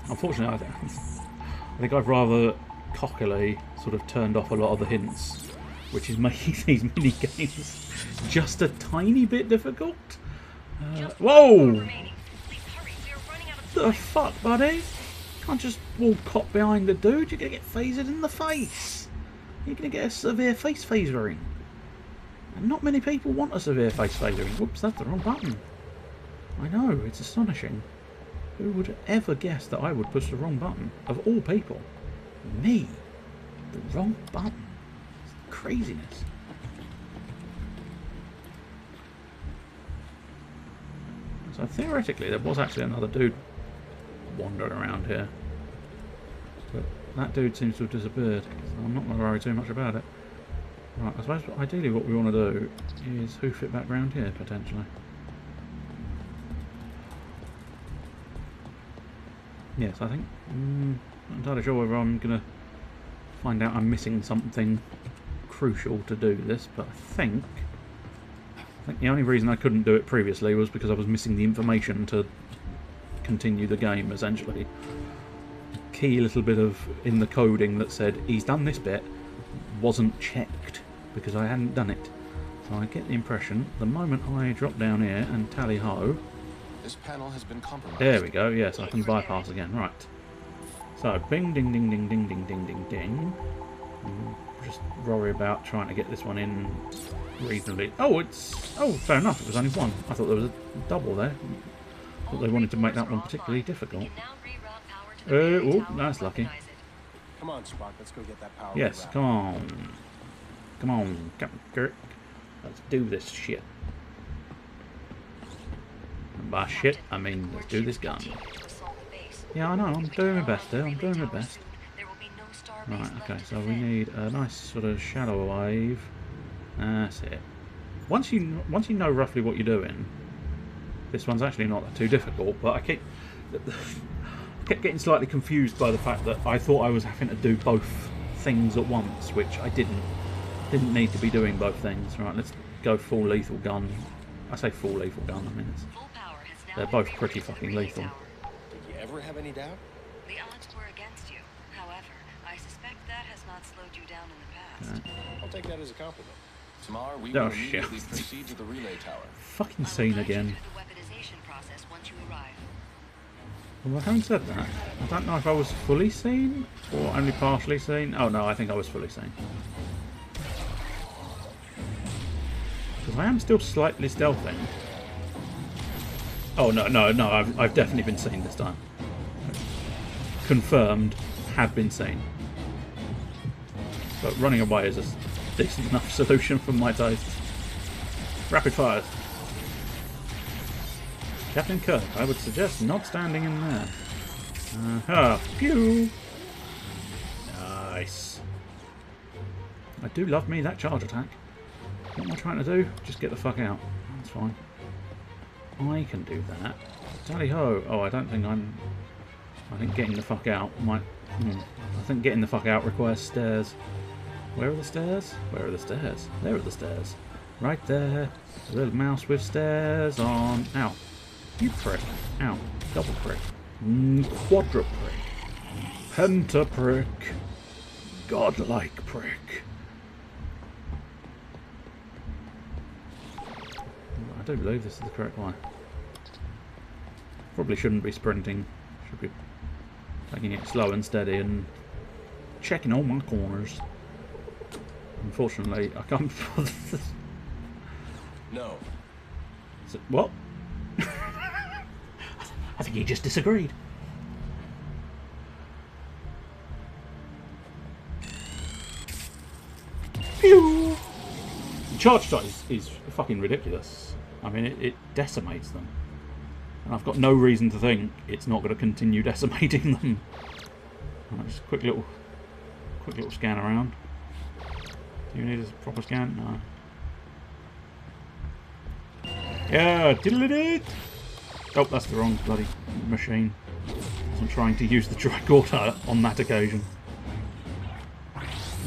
Unfortunately, I think I've rather cockily sort of turned off a lot of the hints, which is making these mini games just a tiny bit difficult. Whoa! The fuck, buddy? Can't just walk cop behind the dude. You're gonna get phasered in the face. You're gonna get a severe face phasering. And not many people want a severe face phasering. Whoops, that's the wrong button. I know, it's astonishing. Who would ever guess that I would push the wrong button? Of all people. Me. The wrong button. It's craziness. So theoretically there was actually another dude wandering around here. But that dude seems to have disappeared. So I'm not going to worry too much about it. Right, I suppose ideally what we want to do is hoof it back round here, potentially. Yes, I think... not entirely sure whether I'm going to find out I'm missing something crucial to do this, but I think the only reason I couldn't do it previously was because I was missing the information to continue the game, essentially. A key little bit of in the coding that said he's done this bit wasn't checked because I hadn't done it. So I get the impression the moment I drop down here and tally ho, this panel has been compromised. There we go, yes, I can bypass again, right. So bing ding ding ding ding ding ding ding ding. Just worry about trying to get this one in reasonably. Oh, fair enough, it was only one. I thought there was a double there. I thought they wanted to make that one particularly difficult. Oh, that's lucky. Come on, Spock, let's go get that power. Yes, come on. Come on, Captain Kirk. Let's do this shit. And by shit, I mean let's do this gun. Yeah, I know, I'm doing my best there, I'm doing my best. Right, okay, so we need a nice sort of shadow wave. That's it. Once you know roughly what you're doing, this one's actually not too difficult, but I kept getting slightly confused by the fact that I thought I was having to do both things at once, which I didn't need to be doing both things. Right, let's go full lethal gun. I say full lethal gun, I mean they're both pretty fucking lethal. Did you ever have any doubt? The odds were against you. However, I suspect that has not slowed you down in the past. Okay. I'll take that as a compliment. Tomorrow we Oh, will shit. immediately proceed to the relay tower. Fucking scene again. The weaponization process once you arrive. Well, having said that, I don't know if I was fully seen or only partially seen. Oh no, I think I was fully seen. Because I am still slightly stealthing. Oh no, I've definitely been seen this time. Confirmed, have been seen. But running away is a decent enough solution for my taste. Rapid fires. Captain Kirk, I would suggest not standing in there. Pew! Nice. I do love me that charge attack. What am I trying to do? Just get the fuck out. That's fine. I can do that. Tally ho! Oh, I don't think I think getting the fuck out might... I think getting the fuck out requires stairs. Where are the stairs? Where are the stairs? There are the stairs. Right there. A little mouse with stairs on. Ow. You prick. Ow. Double prick. Quadra prick. Penta prick. Godlike prick. I do believe this is the correct one. Probably shouldn't be sprinting. Should be taking it slow and steady and checking all my corners. Unfortunately, I can't. No. So, what? I think he just disagreed. Pew! The charge shot is fucking ridiculous. I mean, it decimates them. And I've got no reason to think it's not going to continue decimating them. Right, just a quick little scan around. Do you need a proper scan? No. Yeah, diddle-it! Oh, that's the wrong bloody machine. I'm trying to use the tricorder on that occasion.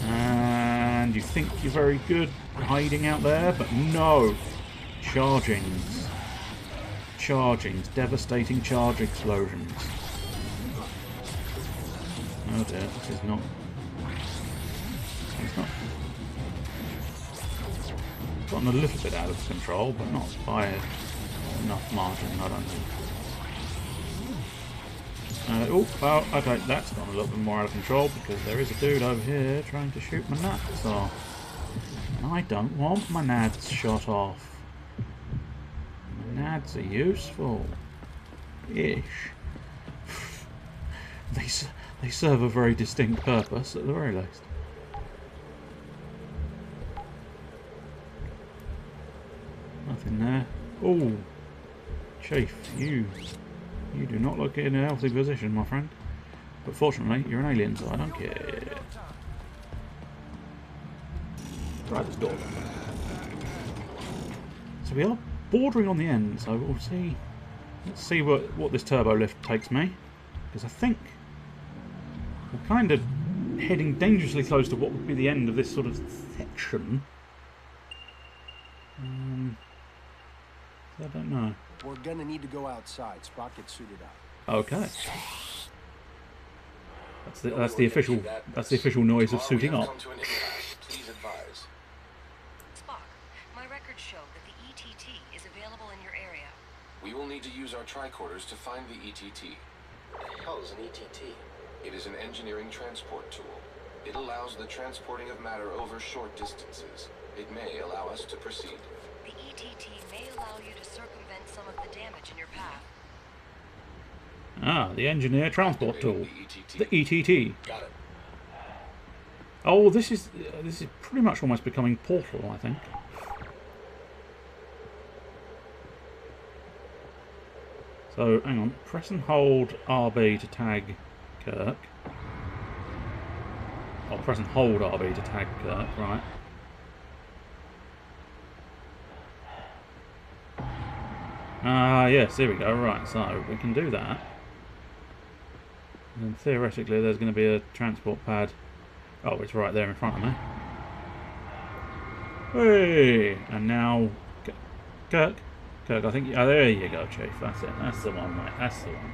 And you think you're very good hiding out there, but no! Chargings. Chargings. Devastating charge explosions. Oh dear, this is not... It's not... Gotten a little bit out of control, but not by enough margin, I don't think. Oh, okay, that's gone a little bit more out of control because there is a dude over here trying to shoot my nads off. And I don't want my nads shot off. My nads are useful. Ish. They serve a very distinct purpose at the very least. Nothing there. Oh, Chief, you do not look in a healthy position, my friend. But fortunately, you're an alien, so I don't care. Try this door. So we are bordering on the end, so we'll see. Let's see what this turbo lift takes me, because I think we're kind of heading dangerously close to what would be the end of this sort of section. I don't know. We're gonna need to go outside. Spock, get suited up. Okay. That's the official noise of suiting up. Please advise. Spock, my records show that the ETT is available in your area. We will need to use our tricorders to find the ETT. What the hell is an ETT? It is an engineering transport tool. It allows the transporting of matter over short distances. It may allow us to proceed. The ETT may allow you to circumvent some of the damage in your path. Ah, the engineer transport tool. The ETT. Got it. Oh, this is pretty much almost becoming Portal, I think. So, hang on. Press and hold RB to tag Kirk. Or press and hold RB to tag Kirk, right. Ah, yes, here we go. Right, so we can do that. And theoretically, there's going to be a transport pad. Oh, it's right there in front of me. Hey! And now... Kirk, I think... Oh, there you go, Chief. That's it. That's the one, mate. That's the one.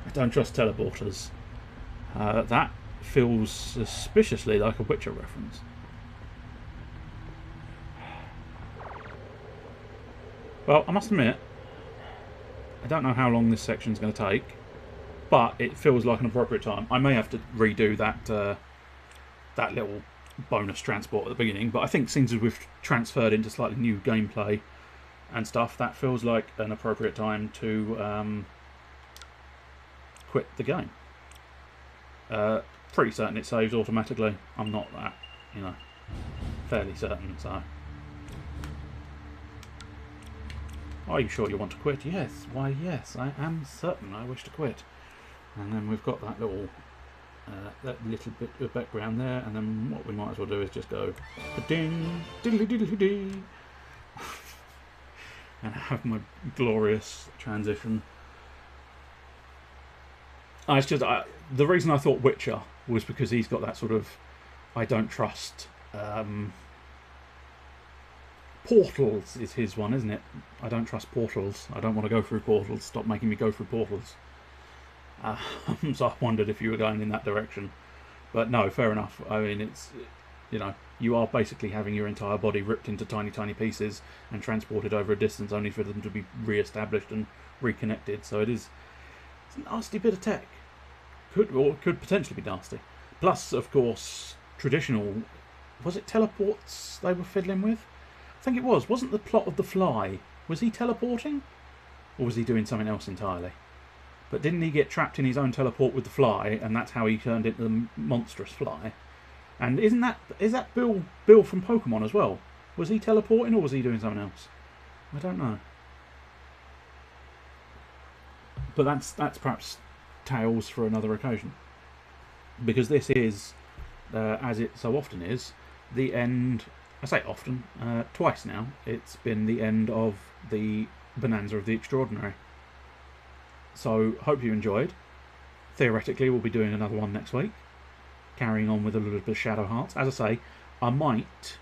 I don't trust teleporters. That feels suspiciously like a Witcher reference. Well, I must admit, I don't know how long this section's going to take, but it feels like an appropriate time. I may have to redo that that little bonus transport at the beginning, but I think since we've transferred into slightly new gameplay and stuff, that feels like an appropriate time to quit the game. Pretty certain it saves automatically. I'm not that, you know, fairly certain, so... Are you sure you want to quit? Yes. Why, yes, I am certain I wish to quit. And then we've got that little bit of background there, and then what we might as well do is just go ding, diddly diddly dee, and have my glorious transition. It's just the reason I thought Witcher was because he's got that sort of I don't trust. Portals is his one, isn't it? I don't trust portals. I don't want to go through portals. Stop making me go through portals. So I wondered if you were going in that direction. But no, fair enough. I mean, it's, you know, you are basically having your entire body ripped into tiny, tiny pieces and transported over a distance only for them to be re-established and reconnected. So it's a nasty bit of tech. could potentially be nasty. Plus, of course, traditional. Was it teleports they were fiddling with? I think it was. Wasn't the plot of The Fly? Was he teleporting? Or was he doing something else entirely? But didn't he get trapped in his own teleport with the fly, and that's how he turned into the monstrous fly? And is that Bill from Pokemon as well? Was he teleporting or was he doing something else? I don't know. But that's perhaps tales for another occasion. Because this is, as it so often is, the end. I say often, twice now. It's been the end of the Bonanza of the Extraordinary. So, hope you enjoyed. Theoretically, we'll be doing another one next week, carrying on with a little bit of Shadow Hearts. As I say, I might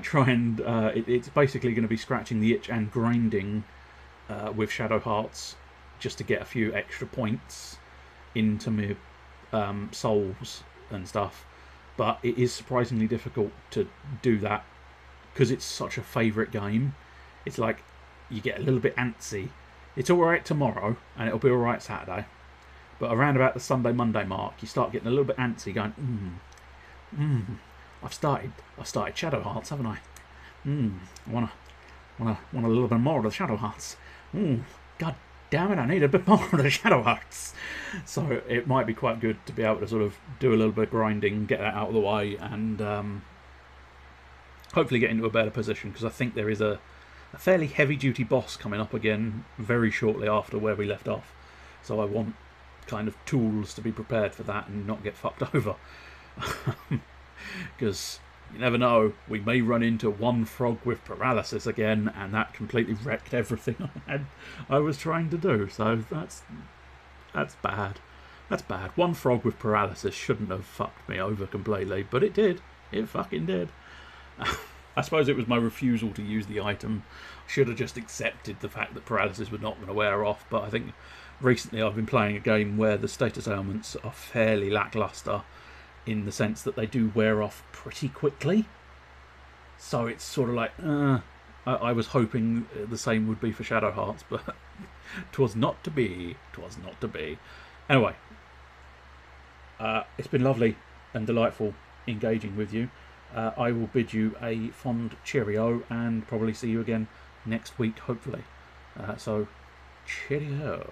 try and it's basically going to be scratching the itch and grinding with Shadow Hearts just to get a few extra points into my souls and stuff. But it is surprisingly difficult to do that because it's such a favourite game. It's like you get a little bit antsy. It's alright tomorrow, and it'll be alright Saturday. But around about the Sunday, Monday mark, you start getting a little bit antsy, going, I've started Shadow Hearts, haven't I? I want a little bit more of the Shadow Hearts. God damn it, I need a bit more of the Shadow Hearts. So it might be quite good to be able to sort of do a little bit of grinding, get that out of the way, and hopefully get into a better position, because I think there is a fairly heavy-duty boss coming up again very shortly after where we left off. So I want kind of tools to be prepared for that and not get fucked over. Because you never know, we may run into one frog with paralysis again, and that completely wrecked everything I was trying to do. So that's bad. That's bad. One frog with paralysis shouldn't have fucked me over completely, but it did. It fucking did. I suppose it was my refusal to use the item. I should have just accepted the fact that paralysis was not going to wear off, but I think recently I've been playing a game where the status ailments are fairly lackluster in the sense that they do wear off pretty quickly. So it's sort of like, I was hoping the same would be for Shadow Hearts, but 'twas not to be. 'Twas not to be. Anyway, it's been lovely and delightful engaging with you. I will bid you a fond cheerio and probably see you again next week, hopefully. So, cheerio.